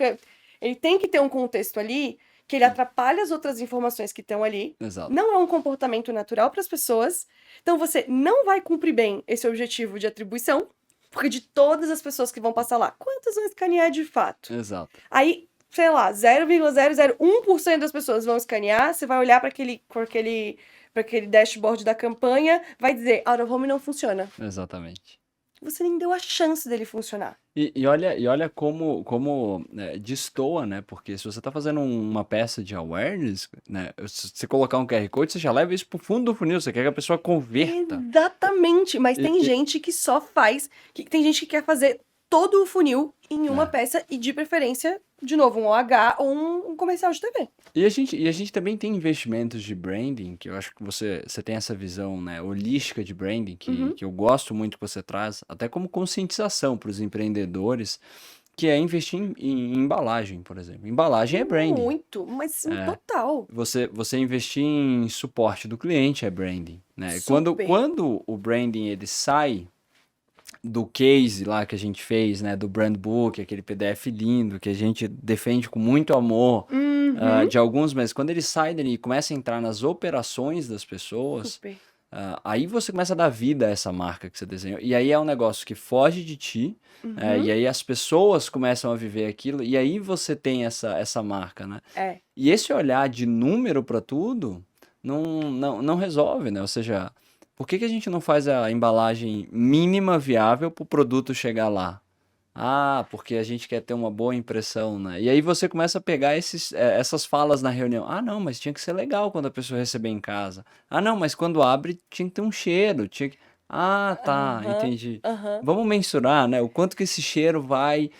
Ele tem que ter um contexto ali que ele atrapalha as outras informações que estão ali. Exato. Não é um comportamento natural para as pessoas. Então você não vai cumprir bem esse objetivo de atribuição, porque de todas as pessoas que vão passar lá, quantas vão escanear de fato? Exato. Aí, sei lá, 0,001% das pessoas vão escanear, você vai olhar para aquele dashboard da campanha, vai dizer, out of home não funciona. Exatamente. Você nem deu a chance dele funcionar. E olha como destoa, né? Porque se você tá fazendo uma peça de awareness, né? Se você colocar um QR Code, você já leva isso pro fundo do funil, você quer que a pessoa converta. Exatamente, mas E- tem e- gente que só faz, tem gente que quer fazer todo o funil em uma É. peça e de preferência, de novo, um OH ou um comercial de TV. E a gente também tem investimentos de branding, que eu acho que você tem essa visão, né, holística de branding, que eu gosto muito que você traz, até como conscientização para os empreendedores, que é investir em embalagem, por exemplo. Embalagem é branding. Muito, mas total. Você investir em suporte do cliente é branding, né? Quando, Super. quando o branding ele sai do case lá que a gente fez, né, do brand book, aquele PDF lindo que a gente defende com muito amor, de alguns meses, quando ele sai dali e começa a entrar nas operações das pessoas, Super. aí você começa a dar vida a essa marca que você desenhou. E aí é um negócio que foge de ti, e aí as pessoas começam a viver aquilo, e aí você tem essa marca, né? É. E esse olhar de número para tudo não resolve, né? Ou seja, por que a gente não faz a embalagem mínima viável para o produto chegar lá? Ah, porque a gente quer ter uma boa impressão, né? E aí você começa a pegar essas falas na reunião. Ah, não, mas tinha que ser legal quando a pessoa receber em casa. Ah, não, mas quando abre tinha que ter um cheiro. Ah, tá, Aham, entendi. aham. Vamos mensurar, né? O quanto que esse cheiro vai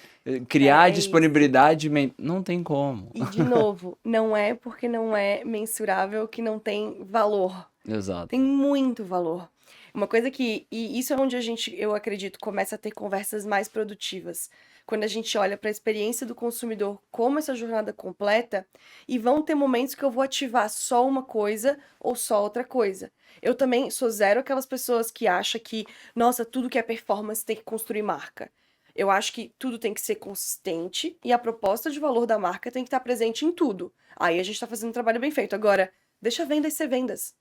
criar É isso. disponibilidade. Não tem como. E, de novo, não é porque não é mensurável que não tem valor. Tem Exato. muito valor. Uma coisa que, e isso é onde a gente, eu acredito, começa a ter conversas mais produtivas. Quando a gente olha para a experiência do consumidor como essa jornada completa, e vão ter momentos que eu vou ativar só uma coisa ou só outra coisa. Eu também sou zero aquelas pessoas que acham que, nossa, tudo que é performance tem que construir marca. Eu acho que tudo tem que ser consistente e a proposta de valor da marca tem que estar presente em tudo. Aí a gente está fazendo um trabalho bem feito. Agora, deixa vendas ser vendas.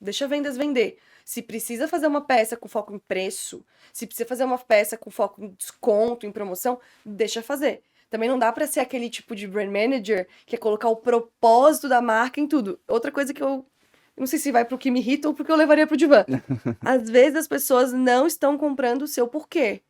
Deixa vendas vender. Se precisa fazer uma peça com foco em preço, se precisa fazer uma peça com foco em desconto, em promoção, deixa fazer. Também não dá pra ser aquele tipo de brand manager que é colocar o propósito da marca em tudo. Outra coisa que eu não sei se vai pro que me irrita ou porque eu levaria pro divã. Às vezes as pessoas não estão comprando o seu porquê.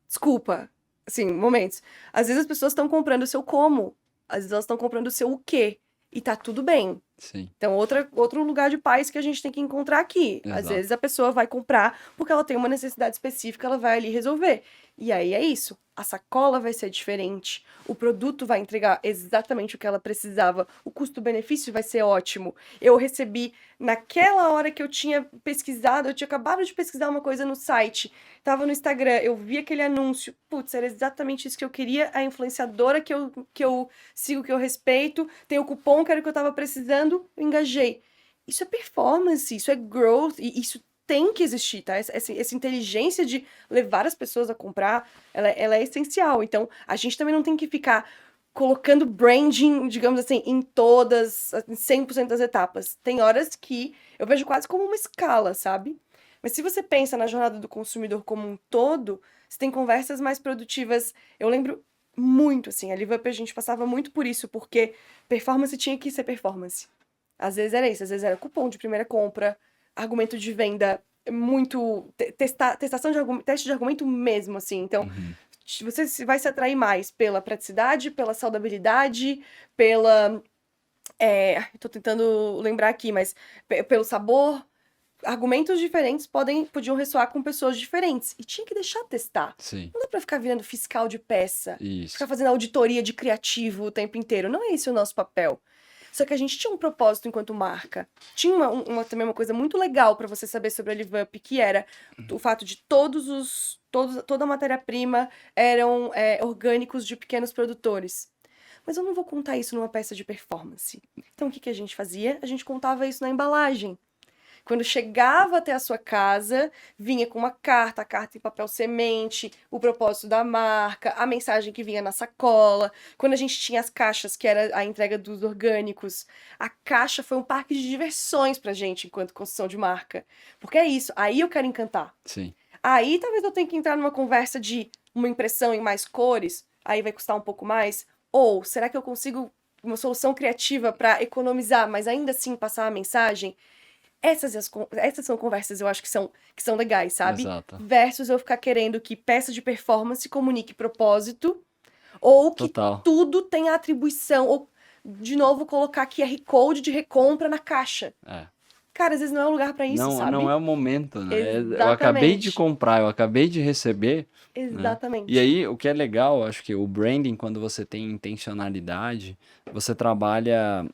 Desculpa. Assim, momentos. Às vezes as pessoas estão comprando o seu como. Às vezes elas estão comprando o seu o quê. E tá tudo bem. Sim, Então, outro lugar de paz que a gente tem que encontrar aqui. Às vezes exato. a pessoa vai comprar porque ela tem uma necessidade específica, ela vai ali resolver. E aí é isso. A sacola vai ser diferente, o produto vai entregar exatamente o que ela precisava, o custo-benefício vai ser ótimo. Eu recebi naquela hora que eu tinha pesquisado, eu tinha acabado de pesquisar uma coisa no site, tava no Instagram, eu vi aquele anúncio, putz, era exatamente isso que eu queria, a influenciadora que eu sigo, que eu respeito, tem o cupom que era o que eu tava precisando, eu engajei. Isso é performance, isso é growth, e isso tem que existir, tá? Essa inteligência de levar as pessoas a comprar, ela é essencial. Então, a gente também não tem que ficar colocando branding, digamos assim, em todas, em 100% das etapas. Tem horas que eu vejo quase como uma escala, sabe? Mas se você pensa na jornada do consumidor como um todo, você tem conversas mais produtivas. Eu lembro muito, assim, a Live Up a gente passava muito por isso, porque performance tinha que ser performance. Às vezes era isso, às vezes era cupom de primeira compra, argumento de venda muito. Testação de argumento, teste de argumento mesmo, assim. Então, Uhum. você vai se atrair mais pela praticidade, pela saudabilidade, pela. Tô tentando lembrar aqui, mas pelo sabor. Argumentos diferentes podiam ressoar com pessoas diferentes. E tinha que deixar testar. Sim, Não dá pra ficar virando fiscal de peça, ficar isso. fazendo auditoria de criativo o tempo inteiro. Não é esse o nosso papel. Só que a gente tinha um propósito enquanto marca. Tinha também uma coisa muito legal pra você saber sobre a Live Up, que era o fato de toda a matéria-prima eram orgânicos de pequenos produtores. Mas eu não vou contar isso numa peça de performance. Então o que que a gente fazia? A gente contava isso na embalagem. Quando chegava até a sua casa, vinha com uma carta, a carta em papel semente, o propósito da marca, a mensagem que vinha na sacola. Quando a gente tinha as caixas, que era a entrega dos orgânicos, a caixa foi um parque de diversões pra gente enquanto construção de marca. Porque é isso, aí eu quero encantar. Sim, Aí talvez eu tenha que entrar numa conversa de uma impressão em mais cores, aí vai custar um pouco mais. Ou será que eu consigo uma solução criativa para economizar, mas ainda assim passar a mensagem? Essas são conversas eu acho que são legais, sabe? exato. Versus eu ficar querendo que peça de performance comunique propósito, ou que Total. tudo tenha atribuição, ou, de novo, colocar QR Code de recompra na caixa. É. Cara, às vezes não é um lugar pra isso, Não, não é sabe? o momento, né? Eu acabei de Exatamente. comprar, eu acabei de receber, né? E Exatamente. aí, o que é legal, acho que o branding, quando você tem intencionalidade, você trabalha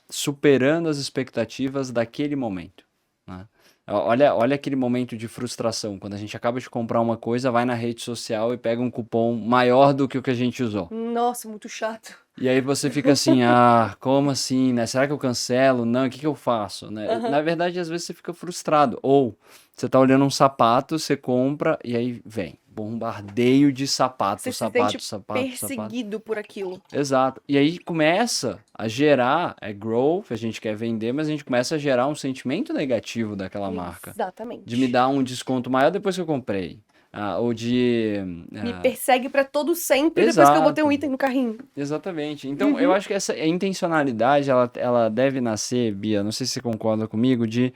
superando as expectativas daquele momento, né? Olha aquele momento de frustração, quando a gente acaba de comprar uma coisa, vai na rede social e pega um cupom maior do que o que a gente usou. Nossa, muito chato. E aí você fica assim, ah, como assim, né? Será que eu cancelo? Não, o que que eu faço, né? Na Aham. verdade, às vezes você fica frustrado. Ou você tá olhando um sapato, você compra e aí vem bombardeio de sapato, Você se sente sapato, sapato, sapato. perseguido por aquilo. Exato. E aí começa a gerar, growth, a gente quer vender, mas a gente começa a gerar um sentimento negativo daquela marca. De me Exatamente. dar um desconto maior depois que eu comprei. Ah, ou de. Me ah, persegue pra todo sempre depois que eu botei um exato. item no carrinho. Exatamente. Então, eu Uhum. acho que essa intencionalidade, ela deve nascer, Bia, não sei se você concorda comigo, de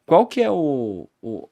qual que é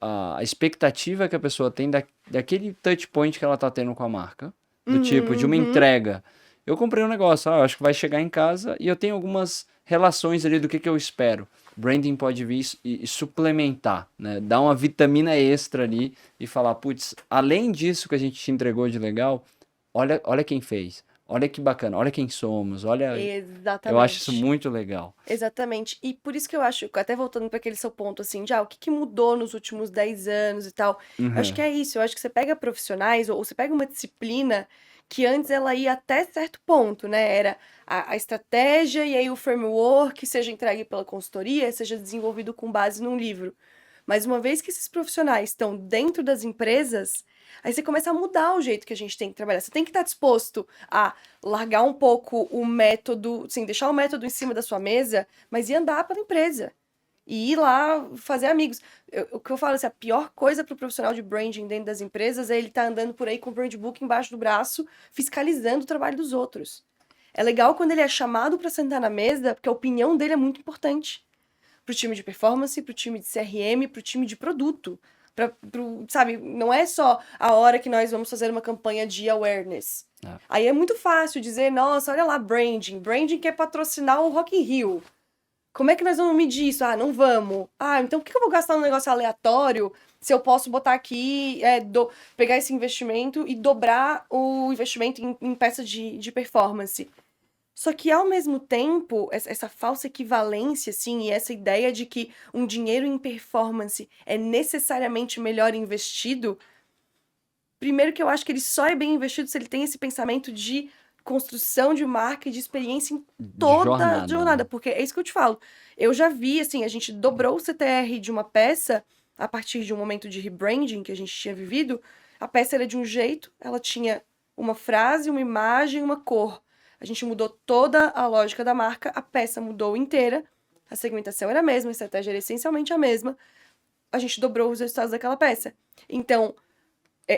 a expectativa que a pessoa tem daquele touch point que ela tá tendo com a marca. Do tipo, de uma Uhum. entrega. Eu comprei um negócio, eu acho que vai chegar em casa e eu tenho algumas relações ali do que eu espero. branding pode vir e suplementar, né? Dar uma vitamina extra ali e falar, putz, além disso que a gente te entregou de legal, olha quem fez, olha que bacana, olha quem somos, olha. Eu acho isso Exatamente. muito legal. Exatamente. E por isso que eu acho, até voltando para aquele seu ponto, assim, o que que mudou nos últimos 10 anos e tal. Eu acho que Uhum. é isso. Eu acho que você pega profissionais, ou você pega uma disciplina que antes ela ia até certo ponto, né? Era a estratégia e aí o framework, seja entregue pela consultoria, seja desenvolvido com base num livro. Mas uma vez que esses profissionais estão dentro das empresas, aí você começa a mudar o jeito que a gente tem que trabalhar. Você tem que estar disposto a largar um pouco o método, assim, deixar o método em cima da sua mesa, mas ir andar pela empresa. E ir lá fazer amigos. O que eu falo, assim, a pior coisa para o profissional de branding dentro das empresas é ele estar andando por aí com o brand book embaixo do braço, fiscalizando o trabalho dos outros. É legal quando ele é chamado para sentar na mesa, porque a opinião dele é muito importante pro time de performance, pro time de CRM, pro time de produto. Sabe, não é só a hora que nós vamos fazer uma campanha de awareness. É. Aí é muito fácil dizer, nossa, olha lá, branding. Branding quer patrocinar o Rock in Rio. Como é que nós vamos medir isso? Ah, não vamos. Ah, então por que eu vou gastar num negócio aleatório se eu posso botar aqui, pegar esse investimento e dobrar o investimento em peça de performance? Só que, ao mesmo tempo, essa falsa equivalência, assim, e essa ideia de que um dinheiro em performance é necessariamente melhor investido, primeiro que eu acho que ele só é bem investido se ele tem esse pensamento de construção de marca e de experiência em De toda a jornada, jornada, né? porque é isso que eu te falo. Eu já vi, assim, a gente dobrou o CTR de uma peça a partir de um momento de rebranding que a gente tinha vivido. A peça era de um jeito, ela tinha uma frase, uma imagem, uma cor. A gente mudou toda a lógica da marca, a peça mudou inteira, a segmentação era a mesma, a estratégia era essencialmente a mesma. A gente dobrou os resultados daquela peça. Então,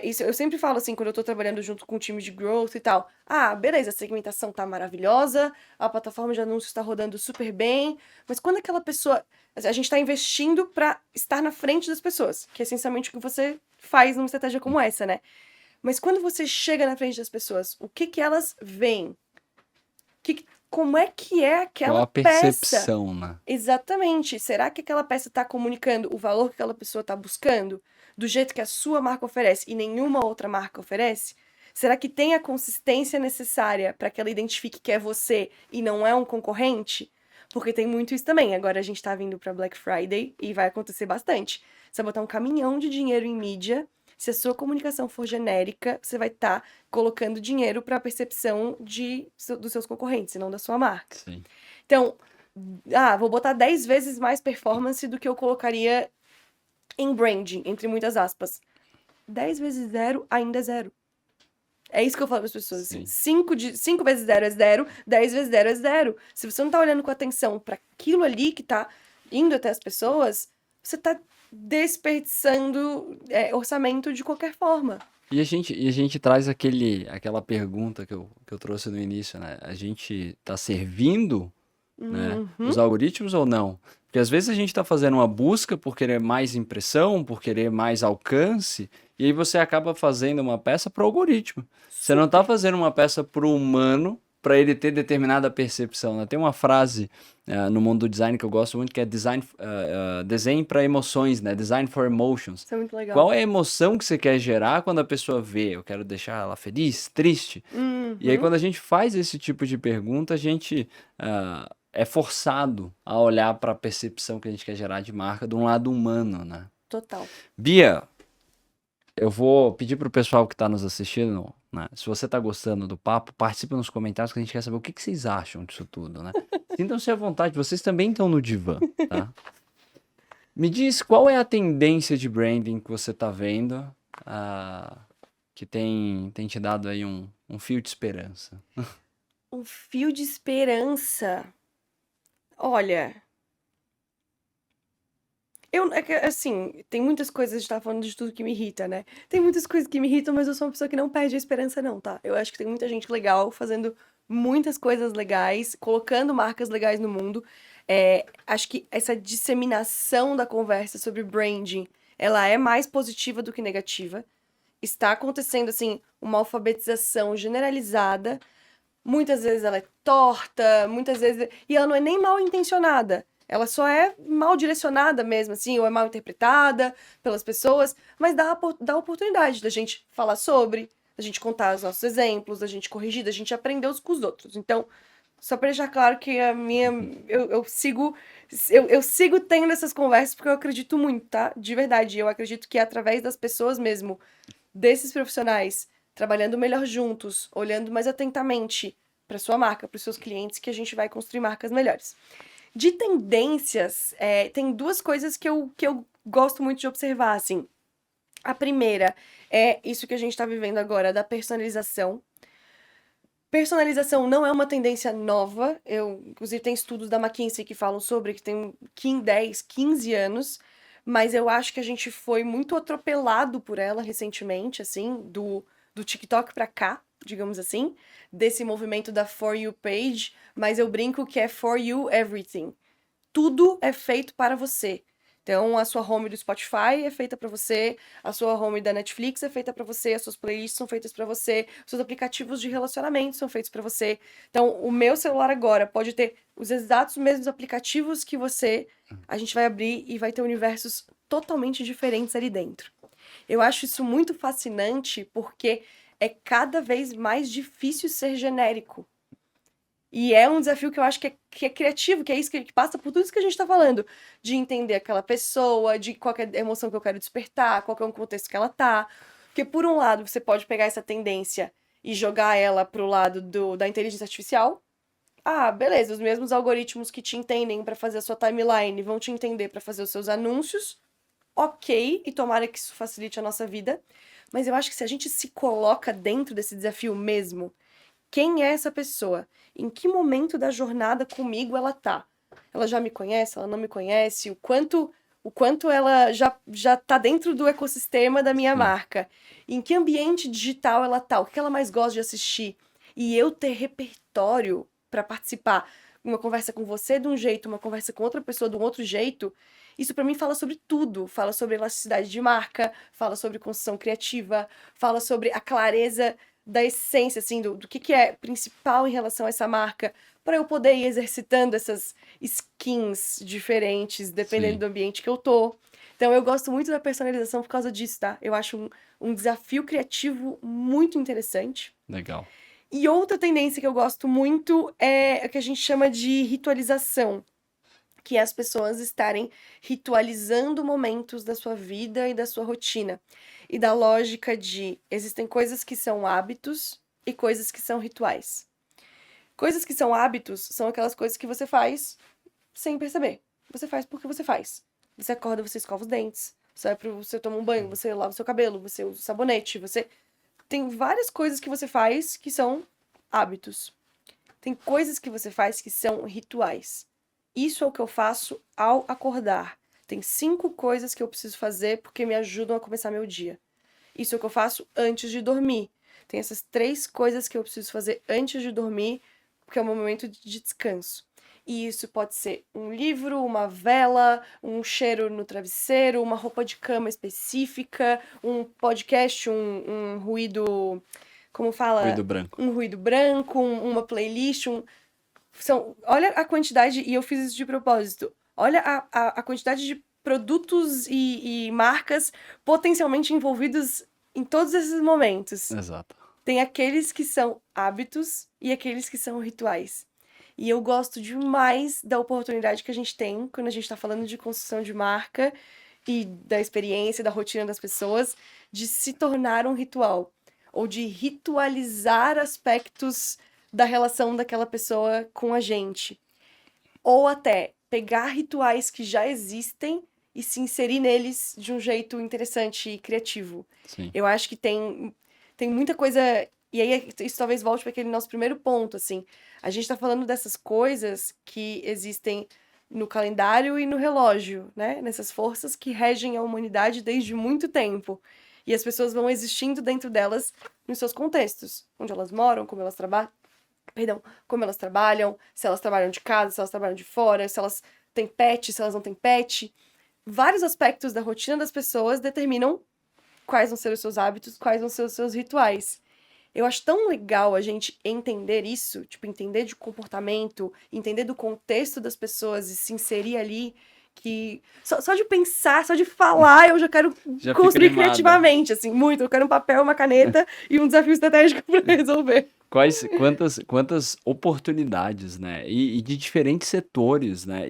isso eu sempre falo assim, quando eu tô trabalhando junto com o time de growth e tal. Ah, beleza, a segmentação tá maravilhosa, a plataforma de anúncios tá rodando super bem, mas quando aquela pessoa. A gente tá investindo pra estar na frente das pessoas, que é essencialmente o que você faz numa estratégia como essa, né? Mas quando você chega na frente das pessoas, o que que elas veem? Como é que é Qual aquela a peça? percepção, né? Exatamente. Será que aquela peça está comunicando o valor que aquela pessoa está buscando? Do jeito que a sua marca oferece e nenhuma outra marca oferece? Será que tem a consistência necessária para que ela identifique que é você e não é um concorrente? Porque tem muito isso também. Agora a gente tá vindo para Black Friday e vai acontecer bastante. Você vai botar um caminhão de dinheiro em mídia. Se a sua comunicação for genérica, você vai estar colocando dinheiro para a percepção dos seus concorrentes, e não da sua marca. Sim. Então, vou botar 10 vezes mais performance do que eu colocaria em branding, entre muitas aspas. 10 vezes zero ainda é zero. É isso que eu falo para as pessoas, assim. Sim. 5 vezes zero é zero, 10 vezes zero é zero. Se você não tá olhando com atenção para aquilo ali que tá indo até as pessoas, você tá desperdiçando orçamento de qualquer forma. E a gente traz aquela pergunta que eu trouxe no início, né? A gente tá servindo, né, os Uhum. algoritmos ou não? Porque às vezes a gente está fazendo uma busca por querer mais impressão, por querer mais alcance, e aí você acaba fazendo uma peça para o algoritmo. Você não está Super. fazendo uma peça para o humano para ele ter determinada percepção, né? Tem uma frase no mundo do design que eu gosto muito que é design para emoções, né? Design for emotions. Isso é muito legal. Qual é a emoção que você quer gerar quando a pessoa vê? Eu quero deixar ela feliz, triste? E aí, Uhum. quando a gente faz esse tipo de pergunta, a gente é forçado a olhar para a percepção que a gente quer gerar de marca de um lado humano, né? Total. Bia, eu vou pedir pro pessoal que está nos assistindo, né? Se você está gostando do papo, participe nos comentários que a gente quer saber o que que vocês acham disso tudo, né? Sintam-se à vontade, vocês também estão no divã, tá? Me diz qual é a tendência de branding que você está vendo, que tem te dado aí um fio de esperança. Um fio de esperança. Olha, assim, tem muitas coisas, a gente tá falando de tudo que me irrita, né? Tem muitas coisas que me irritam, mas eu sou uma pessoa que não perde a esperança, não, tá? Eu acho que tem muita gente legal fazendo muitas coisas legais, colocando marcas legais no mundo. Acho que essa disseminação da conversa sobre branding, ela é mais positiva do que negativa. Está acontecendo, assim, uma alfabetização generalizada. Muitas vezes ela é torta, muitas vezes. E ela não é nem mal intencionada. Ela só é mal direcionada mesmo, assim, ou é mal interpretada pelas pessoas, mas dá oportunidade da gente falar sobre, da gente contar os nossos exemplos, da gente corrigir, da gente aprender uns com os outros. Então, só pra deixar claro que a minha. Eu sigo tendo essas conversas porque eu acredito muito, tá? De verdade. Eu acredito que é através das pessoas mesmo, desses profissionais, trabalhando melhor juntos, olhando mais atentamente para sua marca, para os seus clientes, que a gente vai construir marcas melhores. De tendências, tem duas coisas que eu gosto muito de observar, assim. A primeira é isso que a gente está vivendo agora, da personalização. Personalização não é uma tendência nova. Inclusive, tem estudos da McKinsey que falam sobre, que tem 10, 15 anos, mas eu acho que a gente foi muito atropelado por ela recentemente, assim, do TikTok pra cá, digamos assim, desse movimento da For You page, mas eu brinco que é For You Everything. Tudo é feito para você. Então, a sua home do Spotify é feita para você, a sua home da Netflix é feita para você, as suas playlists são feitas para você, os seus aplicativos de relacionamento são feitos para você. Então, o meu celular agora pode ter os exatos mesmos aplicativos que você, a gente vai abrir e vai ter universos totalmente diferentes ali dentro. Eu acho isso muito fascinante porque é cada vez mais difícil ser genérico. E é um desafio que eu acho que é criativo, que é isso que passa por tudo isso que a gente tá falando. De entender aquela pessoa, de qual que é a emoção que eu quero despertar, qual que é o contexto que ela tá. Porque, por um lado, você pode pegar essa tendência e jogar ela pro lado da inteligência artificial. Ah, beleza, os mesmos algoritmos que te entendem para fazer a sua timeline vão te entender para fazer os seus anúncios. Ok, e tomara que isso facilite a nossa vida. Mas eu acho que se a gente se coloca dentro desse desafio mesmo, quem é essa pessoa? Em que momento da jornada comigo ela tá? Ela já me conhece? Ela não me conhece? O quanto ela já tá dentro do ecossistema da minha Sim. marca? Em que ambiente digital ela tá? O que ela mais gosta de assistir? E eu ter repertório para participar. Uma conversa com você de um jeito, uma conversa com outra pessoa de um outro jeito. Isso para mim fala sobre tudo. Fala sobre elasticidade de marca, fala sobre construção criativa, fala sobre a clareza da essência, assim, do que é principal em relação a essa marca, para eu poder ir exercitando essas skins diferentes, dependendo Sim, do ambiente que eu tô. Então, eu gosto muito da personalização por causa disso, tá? Eu acho um desafio criativo muito interessante. legal. E outra tendência que eu gosto muito é a que a gente chama de ritualização, que é as pessoas estarem ritualizando momentos da sua vida e da sua rotina. E da lógica de existem coisas que são hábitos e coisas que são rituais. Coisas que são hábitos são aquelas coisas que você faz sem perceber. Você faz porque você faz. Você acorda, você escova os dentes, você toma um banho, você lava o seu cabelo, você usa o sabonete, você tem várias coisas que você faz que são hábitos. Tem coisas que você faz que são rituais. Isso é o que eu faço ao acordar. Tem 5 coisas que eu preciso fazer porque me ajudam a começar meu dia. Isso é o que eu faço antes de dormir. Tem essas 3 coisas que eu preciso fazer antes de dormir, porque é o meu momento de descanso. E isso pode ser um livro, uma vela, um cheiro no travesseiro, uma roupa de cama específica, um podcast, um ruído, como fala? Ruído branco. Um ruído branco, uma playlist, olha a quantidade, e eu fiz isso de propósito. Olha a quantidade de produtos e marcas potencialmente envolvidos em todos esses momentos. Exato. Tem aqueles que são hábitos e aqueles que são rituais. E eu gosto demais da oportunidade que a gente tem quando a gente está falando de construção de marca e da experiência, da rotina das pessoas, de se tornar um ritual. Ou de ritualizar aspectos da relação daquela pessoa com a gente. Ou até pegar rituais que já existem e se inserir neles de um jeito interessante e criativo. Sim. Eu acho que tem muita coisa. E aí, isso talvez volte para aquele nosso primeiro ponto, assim. A gente tá falando dessas coisas que existem no calendário e no relógio, né? Nessas forças que regem a humanidade desde muito tempo. E as pessoas vão existindo dentro delas nos seus contextos, onde elas moram, como elas trabalham. Perdão, como elas trabalham, se elas trabalham de casa, se elas trabalham de fora, se elas têm pet, se elas não têm pet. Vários aspectos da rotina das pessoas determinam quais vão ser os seus hábitos, quais vão ser os seus rituais. Eu acho tão legal a gente entender isso, tipo, entender de comportamento, entender do contexto das pessoas e se inserir ali, que só de pensar, só de falar, eu já quero Já fica construir animada. criativamente, assim, muito. Eu quero um papel, uma caneta e um desafio estratégico para resolver. Quantas oportunidades, né? E de diferentes setores, né?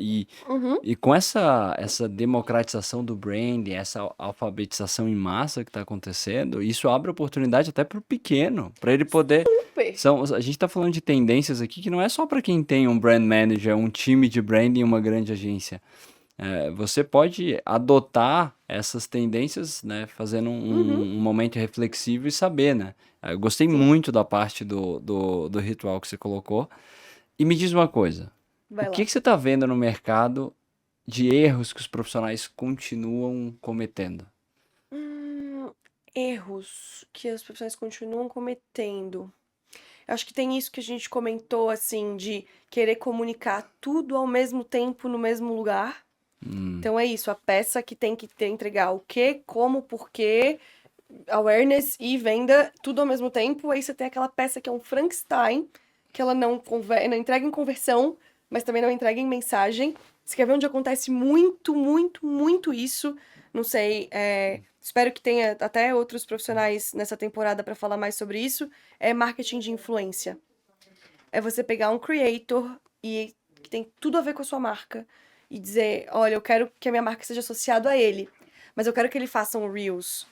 Uhum, E com essa democratização do branding, essa alfabetização em massa que está acontecendo, isso abre oportunidade até para o pequeno, para ele poder. super. A gente está falando de tendências aqui que não é só para quem tem um brand manager, um time de branding e uma grande agência. Você pode adotar essas tendências, né, fazendo Uhum, um momento reflexivo e saber, né? Eu gostei sim, muito da parte do ritual que você colocou. E me diz uma coisa, o vai que lá. que você está vendo no mercado de erros que os profissionais continuam cometendo? Hum, erros que as pessoas continuam cometendo. Eu acho que tem isso que a gente comentou, assim, de querer comunicar tudo ao mesmo tempo no mesmo lugar. Hum, Então é isso, a peça que tem que entregar o quê, como, porquê, awareness e venda, tudo ao mesmo tempo. Aí você tem aquela peça que é um Frankenstein, que ela não entrega em conversão, mas também não entrega em mensagem. Você quer ver onde acontece muito, muito, muito isso? Não sei, espero que tenha até outros profissionais nessa temporada para falar mais sobre isso. É marketing de influência. É você pegar um creator e que tem tudo a ver com a sua marca e dizer, olha, eu quero que a minha marca seja associada a ele, mas eu quero que ele faça um Reels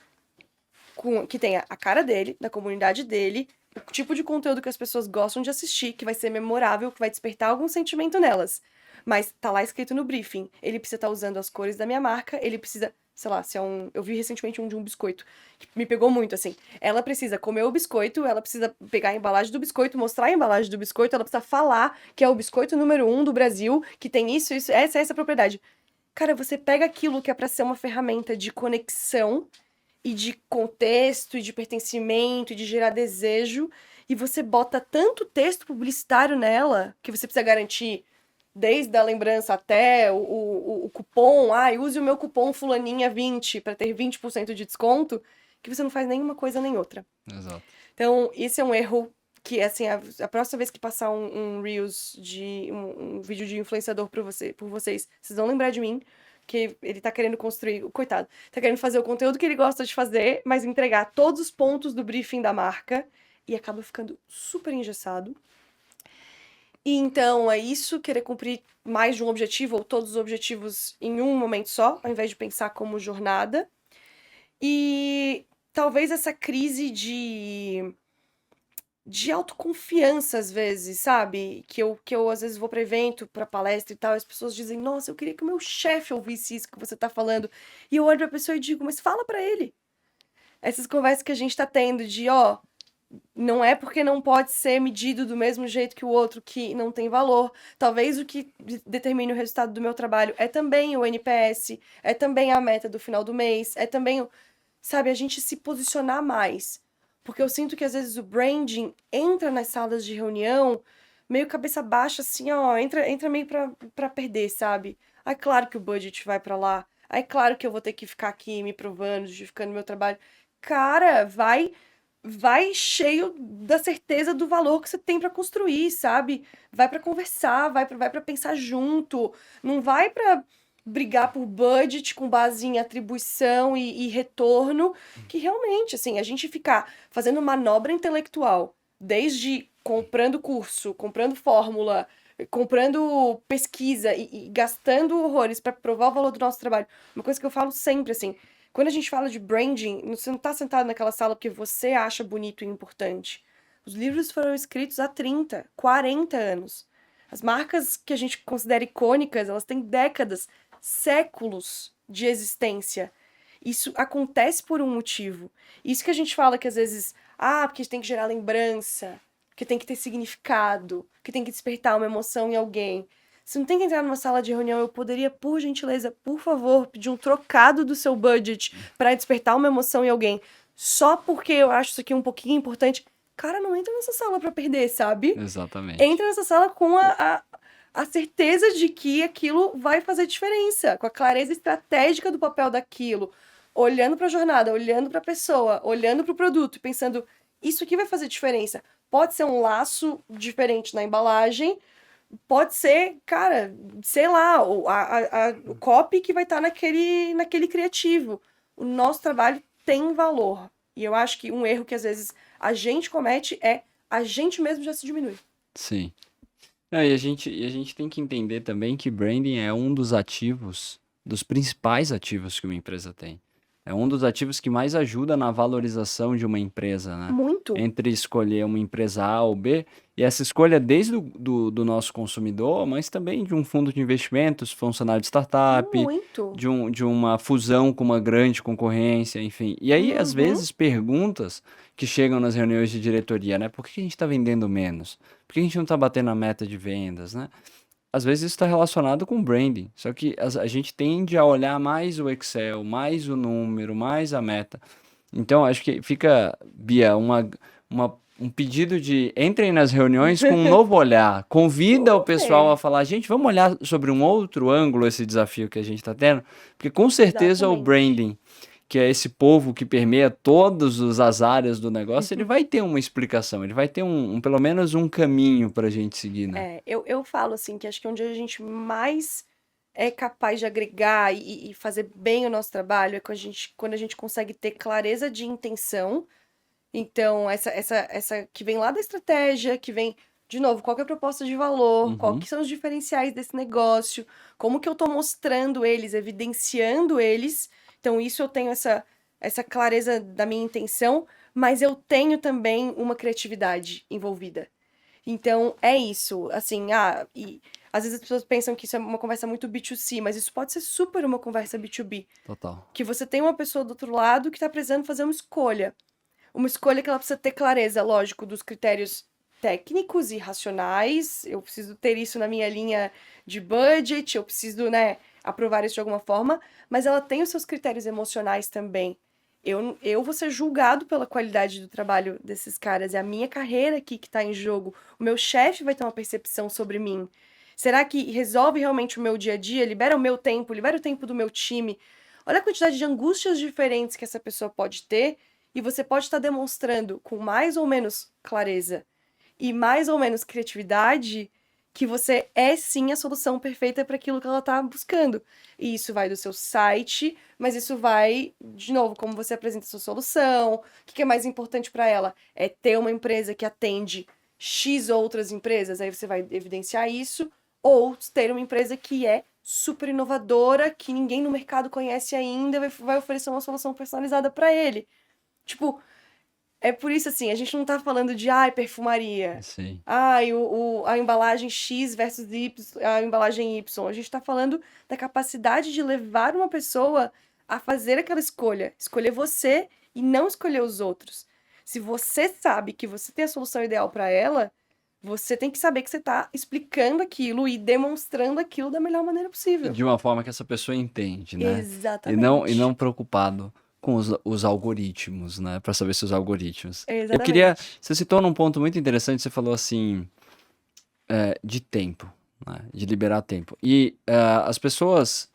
que tenha a cara dele, da comunidade dele, o tipo de conteúdo que as pessoas gostam de assistir, que vai ser memorável, que vai despertar algum sentimento nelas. Mas tá lá escrito no briefing. Ele precisa estar usando as cores da minha marca, ele precisa, sei lá, se é um. Eu vi recentemente um de um biscoito, que me pegou muito, assim. Ela precisa comer o biscoito, ela precisa pegar a embalagem do biscoito, mostrar a embalagem do biscoito, ela precisa falar que é o biscoito número 1 do Brasil, que tem isso, essa propriedade. Cara, você pega aquilo que é pra ser uma ferramenta de conexão e de contexto, e de pertencimento, e de gerar desejo, e você bota tanto texto publicitário nela, que você precisa garantir desde a lembrança até o cupom, use o meu cupom fulaninha20 para ter 20% de desconto, que você não faz nenhuma coisa nem outra. exato. Então, esse é um erro que, assim, a próxima vez que passar um Reels um vídeo de influenciador por vocês vão lembrar de mim, que ele tá querendo construir, coitado, tá querendo fazer o conteúdo que ele gosta de fazer, mas entregar todos os pontos do briefing da marca e acaba ficando super engessado. E então é isso, querer cumprir mais de um objetivo ou todos os objetivos em um momento só, ao invés de pensar como jornada. E talvez essa crise de autoconfiança, às vezes, sabe? Que eu às vezes vou para evento, para palestra e tal, e as pessoas dizem, nossa, eu queria que o meu chefe ouvisse isso que você tá falando. E eu olho pra pessoa e digo, mas fala pra ele. Essas conversas que a gente tá tendo de, ó, não é porque não pode ser medido do mesmo jeito que o outro que não tem valor. Talvez o que determine o resultado do meu trabalho é também o NPS, é também a meta do final do mês, é também, sabe, a gente se posicionar mais. Porque eu sinto que às vezes o branding entra nas salas de reunião meio cabeça baixa, assim, ó, entra meio pra perder, sabe? Aí claro que o budget vai pra lá. Aí claro que eu vou ter que ficar aqui me provando, justificando meu trabalho. Cara, vai cheio da certeza do valor que você tem pra construir, sabe? Vai pra conversar, vai para pensar junto, não vai pra brigar por budget com base em atribuição e retorno, que realmente, assim, a gente ficar fazendo manobra intelectual, desde comprando curso, comprando fórmula, comprando pesquisa e gastando horrores pra provar o valor do nosso trabalho. Uma coisa que eu falo sempre, assim, quando a gente fala de branding, você não tá sentado naquela sala porque você acha bonito e importante. Os livros foram escritos há 30, 40 anos. As marcas que a gente considera icônicas, elas têm décadas, séculos de existência. Isso acontece por um motivo. Isso que a gente fala que às vezes, porque tem que gerar lembrança, que tem que ter significado, que tem que despertar uma emoção em alguém. Se não tem que entrar numa sala de reunião, eu poderia, por gentileza, por favor, pedir um trocado do seu budget para despertar uma emoção em alguém, só porque eu acho isso aqui um pouquinho importante. Cara, não entra nessa sala para perder, sabe? Exatamente. Entra nessa sala com a certeza de que aquilo vai fazer diferença, com a clareza estratégica do papel daquilo, olhando para a jornada, olhando para a pessoa, olhando para o produto e pensando, isso aqui vai fazer diferença. Pode ser um laço diferente na embalagem, pode ser, cara, sei lá, o copy que vai estar naquele criativo. O nosso trabalho tem valor. E eu acho que um erro que às vezes a gente comete é a gente mesmo já se diminui. Sim. Não, e a gente tem que entender também que branding é um dos ativos, dos principais ativos que uma empresa tem. É um dos ativos que mais ajuda na valorização de uma empresa, né? Muito, Entre escolher uma empresa A ou B, e essa escolha desde do nosso consumidor, mas também de um fundo de investimentos, funcionário de startup, muito. de uma fusão com uma grande concorrência, enfim. E aí, às Uhum. vezes, perguntas que chegam nas reuniões de diretoria, né? Por que a gente está vendendo menos? Por que a gente não está batendo a meta de vendas, né? Às vezes isso está relacionado com branding, só que a gente tende a olhar mais o Excel, mais o número, mais a meta. Então, acho que fica, Bia, um pedido de entrem nas reuniões com um novo olhar. Convida o pessoal a Super. falar, gente, vamos olhar sobre um outro ângulo esse desafio que a gente está tendo, porque com certeza o Exatamente. branding, que é esse povo que permeia todas as áreas do negócio, ele vai ter uma explicação, ele vai ter pelo menos um caminho para a gente seguir, né? Eu falo assim que acho que onde a gente mais é capaz de agregar e fazer bem o nosso trabalho é quando a gente consegue ter clareza de intenção. Então, essa que vem lá da estratégia, que vem, de novo, qual que é a proposta de valor, qual Uhum. que são os diferenciais desse negócio, como que eu tô mostrando eles, evidenciando eles. Então, isso eu tenho essa clareza da minha intenção, mas eu tenho também uma criatividade envolvida. Então, é isso. Assim, e às vezes as pessoas pensam que isso é uma conversa muito B2C, mas isso pode ser super uma conversa B2B. Total. Que você tem uma pessoa do outro lado que está precisando fazer uma escolha. Uma escolha que ela precisa ter clareza, lógico, dos critérios técnicos e racionais. Eu preciso ter isso na minha linha de budget, eu preciso, né, aprovar isso de alguma forma, mas ela tem os seus critérios emocionais também. Eu vou ser julgado pela qualidade do trabalho desses caras, é a minha carreira aqui que está em jogo. O meu chefe vai ter uma percepção sobre mim. Será que resolve realmente o meu dia a dia? Libera o meu tempo, libera o tempo do meu time. Olha a quantidade de angústias diferentes que essa pessoa pode ter e você pode estar demonstrando com mais ou menos clareza e mais ou menos criatividade que você é sim a solução perfeita para aquilo que ela está buscando. E isso vai do seu site, mas isso vai, de novo, como você apresenta a sua solução. O que é mais importante para ela? É ter uma empresa que atende X outras empresas, aí você vai evidenciar isso, ou ter uma empresa que é super inovadora, que ninguém no mercado conhece ainda, vai oferecer uma solução personalizada para ele. Tipo, é por isso assim, a gente não tá falando de, perfumaria. Sim. A embalagem X versus Y, a embalagem Y. A gente tá falando da capacidade de levar uma pessoa a fazer aquela escolha. Escolher você e não escolher os outros. Se você sabe que você tem a solução ideal para ela, você tem que saber que você tá explicando aquilo e demonstrando aquilo da melhor maneira possível. De uma forma que essa pessoa entende, né? E não Exatamente. preocupado com os algoritmos, né? Para saber se os algoritmos. Eu queria. Exatamente. Você citou num ponto muito interessante, você falou assim, de tempo, né? De liberar tempo. E as pessoas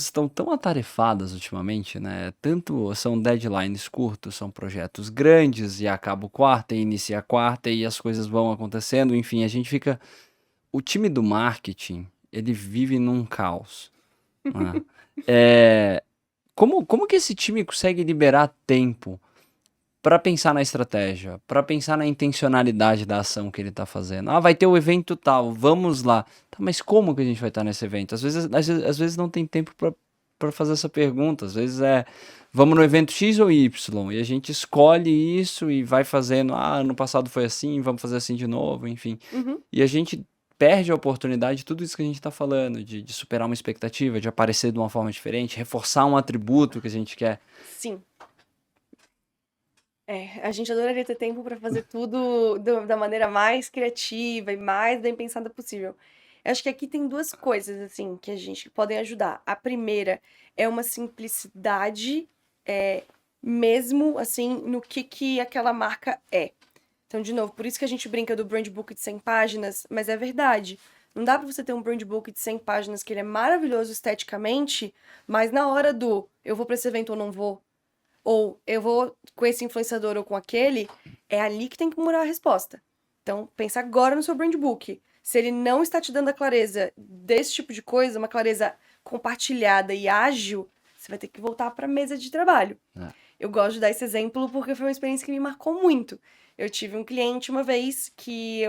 estão tão atarefadas ultimamente, né? Tanto são deadlines curtos, são projetos grandes, e acaba o quarta, e inicia a quarta, e as coisas vão acontecendo, enfim, a gente fica. O time do marketing, ele vive num caos, né? Como que esse time consegue liberar tempo para pensar na estratégia, para pensar na intencionalidade da ação que ele está fazendo? Ah, vai ter o evento tal, vamos lá. Tá, mas como que a gente vai estar nesse evento? Às vezes não tem tempo para fazer essa pergunta. Às vezes vamos no evento X ou Y, e a gente escolhe isso e vai fazendo. Ah, ano passado foi assim, vamos fazer assim de novo, enfim. Uhum. E a gente perde a oportunidade de tudo isso que a gente está falando, de superar uma expectativa, de aparecer de uma forma diferente, reforçar um atributo que a gente quer. Sim. A gente adoraria ter tempo para fazer tudo da maneira mais criativa e mais bem pensada possível. Eu acho que aqui tem duas coisas, assim, que a gente podem ajudar. A primeira é uma simplicidade, mesmo, assim, no que aquela marca é. Então, de novo, por isso que a gente brinca do brand book de 100 páginas, mas é verdade. Não dá para você ter um brand book de 100 páginas que ele é maravilhoso esteticamente, mas na hora do eu vou para esse evento ou não vou, ou eu vou com esse influenciador ou com aquele, é ali que tem que morar a resposta. Então, pensa agora no seu brand book. Se ele não está te dando a clareza desse tipo de coisa, uma clareza compartilhada e ágil, você vai ter que voltar para a mesa de trabalho. É. Eu gosto de dar esse exemplo porque foi uma experiência que me marcou muito. Eu tive um cliente uma vez que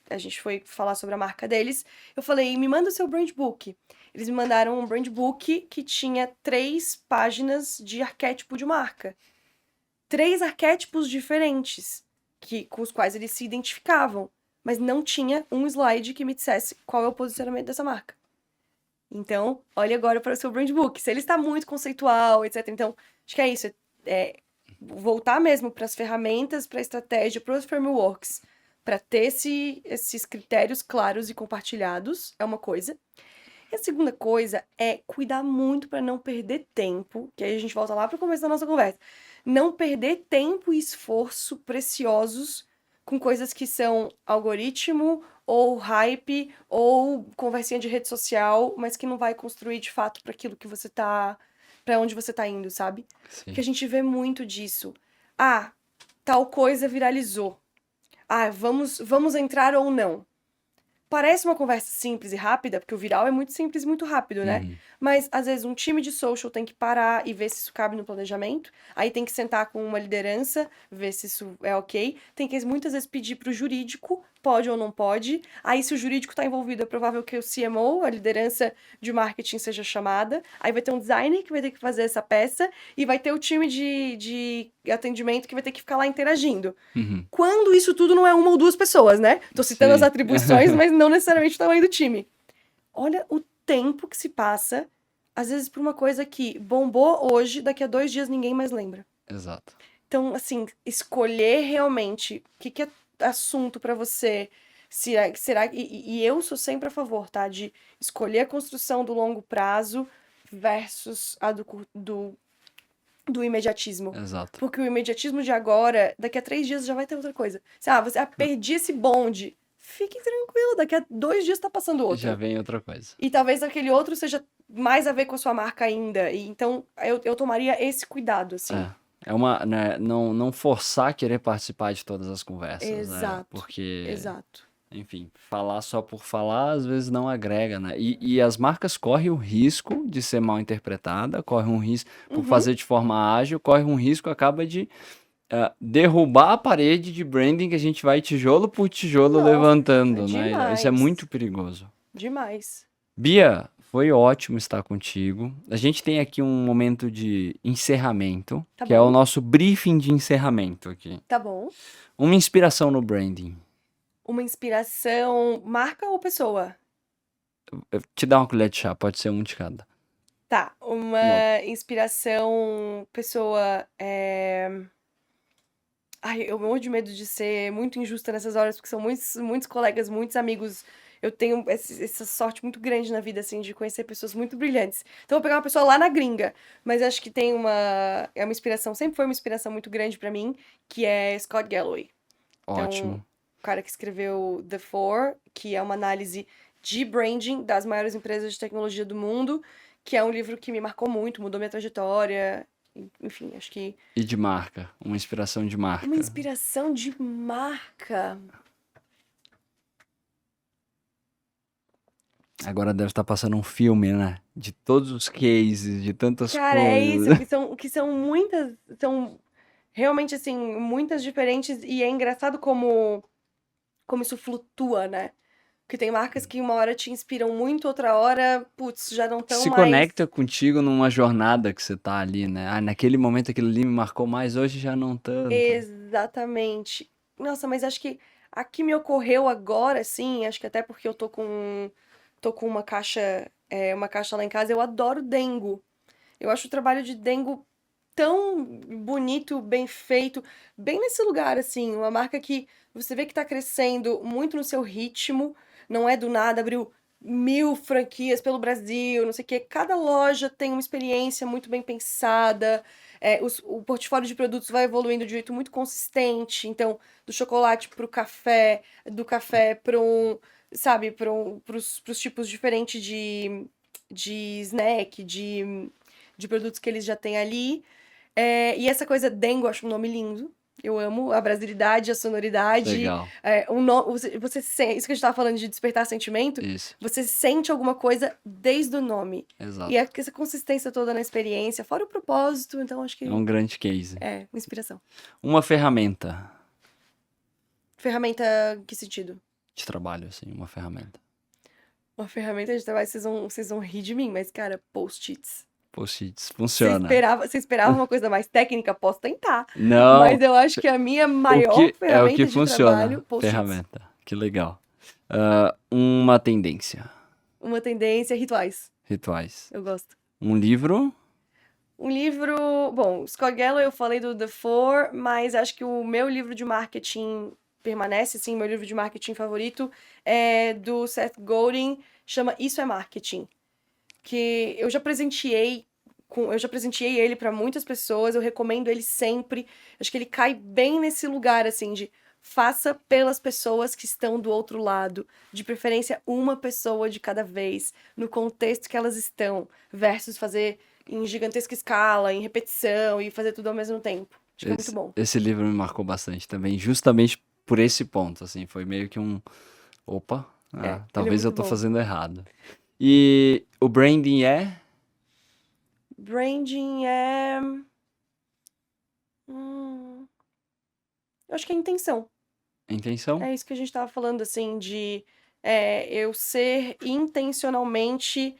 a gente foi falar sobre a marca deles. Eu falei, me manda o seu brand book. Eles me mandaram um brand book que tinha 3 páginas de arquétipo de marca. 3 arquétipos diferentes com os quais eles se identificavam, mas não tinha um slide que me dissesse qual é o posicionamento dessa marca. Então, olhe agora para o seu brand book. Se ele está muito conceitual, etc. Então, acho que é isso. Voltar mesmo para as ferramentas, para a estratégia, para os frameworks, para ter esses critérios claros e compartilhados, é uma coisa. E a segunda coisa é cuidar muito para não perder tempo, que aí a gente volta lá para o começo da nossa conversa. Não perder tempo e esforço preciosos com coisas que são algoritmo, ou hype, ou conversinha de rede social, mas que não vai construir de fato para aquilo que você tá, para onde você tá indo, sabe? Porque a Sim. gente vê muito disso. Ah, tal coisa viralizou. Ah, vamos entrar ou não. Parece uma conversa simples e rápida, porque o viral é muito simples e muito rápido, né? Uhum. Mas, às vezes, um time de social tem que parar e ver se isso cabe no planejamento. Aí tem que sentar com uma liderança, ver se isso é ok. Tem que, muitas vezes, pedir pro jurídico, pode ou não pode. Aí, se o jurídico tá envolvido, é provável que o CMO, a liderança de marketing, seja chamada. Aí vai ter um designer que vai ter que fazer essa peça. E vai ter o time de atendimento que vai ter que ficar lá interagindo. Uhum. Quando isso tudo não é uma ou 2 pessoas, né? Tô citando as Sim. atribuições, mas não necessariamente o tamanho do time. Olha o tempo que se passa, às vezes, por uma coisa que bombou hoje, daqui a 2 dias ninguém mais lembra. Exato. Então, assim, escolher realmente o que é assunto pra você. Será e eu sou sempre a favor, tá? De escolher a construção do longo prazo versus a do imediatismo. Exato. Porque o imediatismo de agora, daqui a 3 dias já vai ter outra coisa. Perdi esse bonde. Fique tranquilo, daqui a 2 dias tá passando Já outro. vem outra coisa. E talvez aquele outro seja mais a ver com a sua marca ainda. E então, eu tomaria esse cuidado, assim. É uma, né, não forçar a querer participar de todas as conversas, né? Exato, Porque, exato. enfim, falar só por falar às vezes não agrega, né? E as marcas correm o risco de ser mal interpretada, correm um risco por Uhum, fazer de forma ágil, corre um risco, acaba de derrubar a parede de branding que a gente vai tijolo por tijolo nossa, levantando, né? Isso é muito demais. perigoso. Demais. Bia, foi ótimo estar contigo. A gente tem aqui um momento de encerramento, Tá que é o bom, nosso briefing de encerramento aqui. tá bom. Uma inspiração no branding. Uma inspiração, marca ou pessoa? Eu te dar uma colher de chá, pode ser um de cada. Tá, Uma- uma inspiração, pessoa. Ai, eu morro de medo de ser muito injusta nessas horas, porque são muitos, muitos colegas, muitos amigos. Eu tenho essa sorte muito grande na vida, assim, de conhecer pessoas muito brilhantes. Então, eu vou pegar uma pessoa lá na gringa, mas acho que tem uma. É uma inspiração, sempre foi uma inspiração muito grande pra mim, que é Scott Galloway. Então, Ótimo. o cara que escreveu The Four, que é uma análise de branding das maiores empresas de tecnologia do mundo, que é um livro que me marcou muito, mudou minha trajetória. Enfim, acho que E de marca. Uma inspiração de uma marca. inspiração de marca. Agora deve estar passando um filme, né? De todos os cases, de tantas Cara, é coisas. isso, que são muitas, são realmente assim, muitas diferentes e é engraçado como isso flutua, né? Porque tem marcas que uma hora te inspiram muito, outra hora, putz, já não estão Se mais. conecta contigo numa jornada que você tá ali, né? Ah, naquele momento aquilo ali me marcou mais, hoje já não tanto. Exatamente. Nossa, mas acho que aqui me ocorreu agora, assim, acho que até porque eu tô com uma caixa lá em casa, eu adoro Dengo. Eu acho o trabalho de Dengo tão bonito, bem feito, bem nesse lugar, assim, uma marca que você vê que tá crescendo muito no seu ritmo, não é do nada, abriu 1000 franquias pelo Brasil, não sei o quê. Cada loja tem uma experiência muito bem pensada, o portfólio de produtos vai evoluindo de um jeito muito consistente, então, do chocolate pro café, do café para sabe, pros tipos diferentes de snack, de produtos que eles já têm ali. E essa coisa dengue, eu acho um nome lindo. Eu amo a brasilidade, a sonoridade. Legal. Isso que a gente tava falando de despertar sentimento, Isso. você sente alguma coisa desde o nome. Exato. E essa consistência toda na experiência, fora o propósito, então acho que É um grande case. inspiração. Uma ferramenta Ferramenta, em que sentido? de trabalho, assim, uma ferramenta. Uma ferramenta de trabalho, vocês vão rir de mim, mas, cara, post-its. Post-its, Você funciona. esperava uma coisa mais técnica? Posso tentar. Não, Mas eu acho que a minha maior é o ferramenta que de funciona, trabalho, post-its. ferramenta. Que legal. Uma tendência, Uma tendência, rituais. rituais. Eu gosto. Um livro, Um livro... Bom, Scott Galloway, eu falei do The Four, mas acho que o meu livro de marketing permanece, sim, meu livro de marketing favorito é do Seth Godin, chama Isso é Marketing. Que eu já presenteei ele para muitas pessoas, eu recomendo ele sempre. Acho que ele cai bem nesse lugar, assim, de faça pelas pessoas que estão do outro lado, de preferência uma pessoa de cada vez, no contexto que elas estão, versus fazer em gigantesca escala, em repetição e fazer tudo ao mesmo tempo. Acho que é muito bom. esse livro me marcou bastante também, justamente por esse ponto, assim, foi meio que um, opa, Ele é talvez eu muito tô bom. fazendo errado. E o branding é? Branding é... eu acho que é intenção. A intenção? É isso que a gente tava falando, assim, de eu ser intencionalmente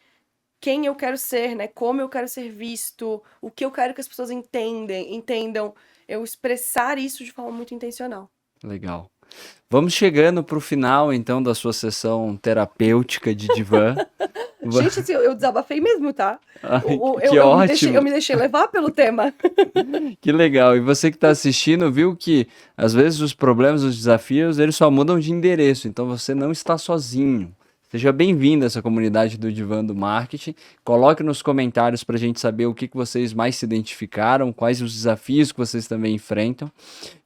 quem eu quero ser, né? Como eu quero ser visto, o que eu quero que as pessoas entendam. Eu expressar isso de forma muito intencional. Legal. Vamos chegando pro final, então, da sua sessão terapêutica de divã. Gente, assim, eu desabafei mesmo, tá? Ai, Eu que ótimo. eu me deixei levar pelo tema. Que legal. E você que está assistindo viu que às vezes os problemas, os desafios, eles só mudam de endereço. Então você não está sozinho. Seja bem-vindo a essa comunidade do Divã do Marketing. Coloque nos comentários para a gente saber o que vocês mais se identificaram, quais os desafios que vocês também enfrentam.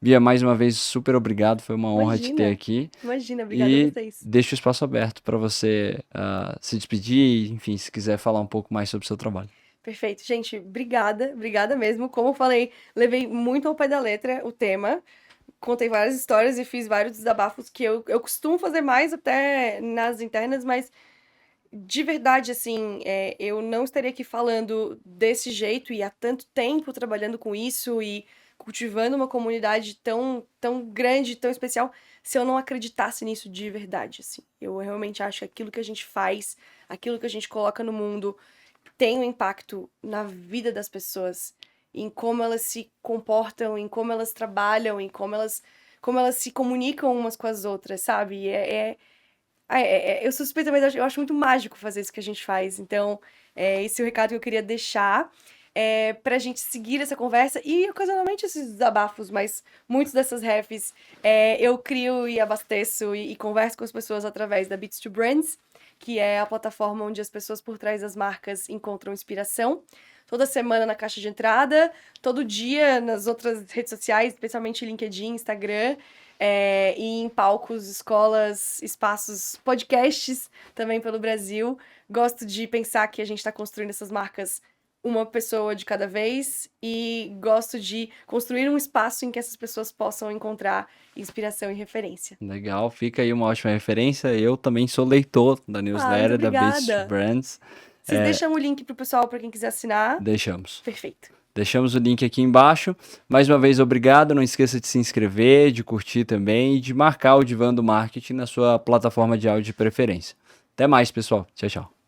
Bia, mais uma vez, super obrigado. Foi uma honra te ter aqui. Imagina, obrigada a E vocês. deixo o espaço aberto para você se despedir e, enfim, se quiser falar um pouco mais sobre o seu trabalho. Perfeito. Gente, obrigada mesmo. Como eu falei, levei muito ao pé da letra o tema. Contei várias histórias e fiz vários desabafos que eu costumo fazer mais até nas internas, mas de verdade, assim, eu não estaria aqui falando desse jeito e há tanto tempo trabalhando com isso e cultivando uma comunidade tão, tão grande, tão especial, se eu não acreditasse nisso de verdade, assim. Eu realmente acho que aquilo que a gente faz, aquilo que a gente coloca no mundo, tem um impacto na vida das pessoas, em como elas se comportam, em como elas trabalham, em como elas se comunicam umas com as outras, sabe? Eu sou suspeita, mas eu acho muito mágico fazer isso que a gente faz. Então, esse é o recado que eu queria deixar. Pra gente seguir essa conversa e ocasionalmente esses desabafos, mas muitos dessas refs eu crio e abasteço e converso com as pessoas através da Beats to Brands, que é a plataforma onde as pessoas por trás das marcas encontram inspiração. Toda semana na caixa de entrada, todo dia nas outras redes sociais, especialmente LinkedIn, Instagram, e em palcos, escolas, espaços, podcasts também pelo Brasil. Gosto de pensar que a gente está construindo essas marcas uma pessoa de cada vez e gosto de construir um espaço em que essas pessoas possam encontrar inspiração e referência. Legal, fica aí uma ótima referência. Eu também sou leitor da newsletter da Beats to Brands. Vocês deixam o link pro pessoal para quem quiser assinar? Deixamos. Perfeito. Deixamos o link aqui embaixo. Mais uma vez, obrigado. Não esqueça de se inscrever, de curtir também e de marcar o Divã do Marketing na sua plataforma de áudio de preferência. Até mais, pessoal. Tchau, tchau.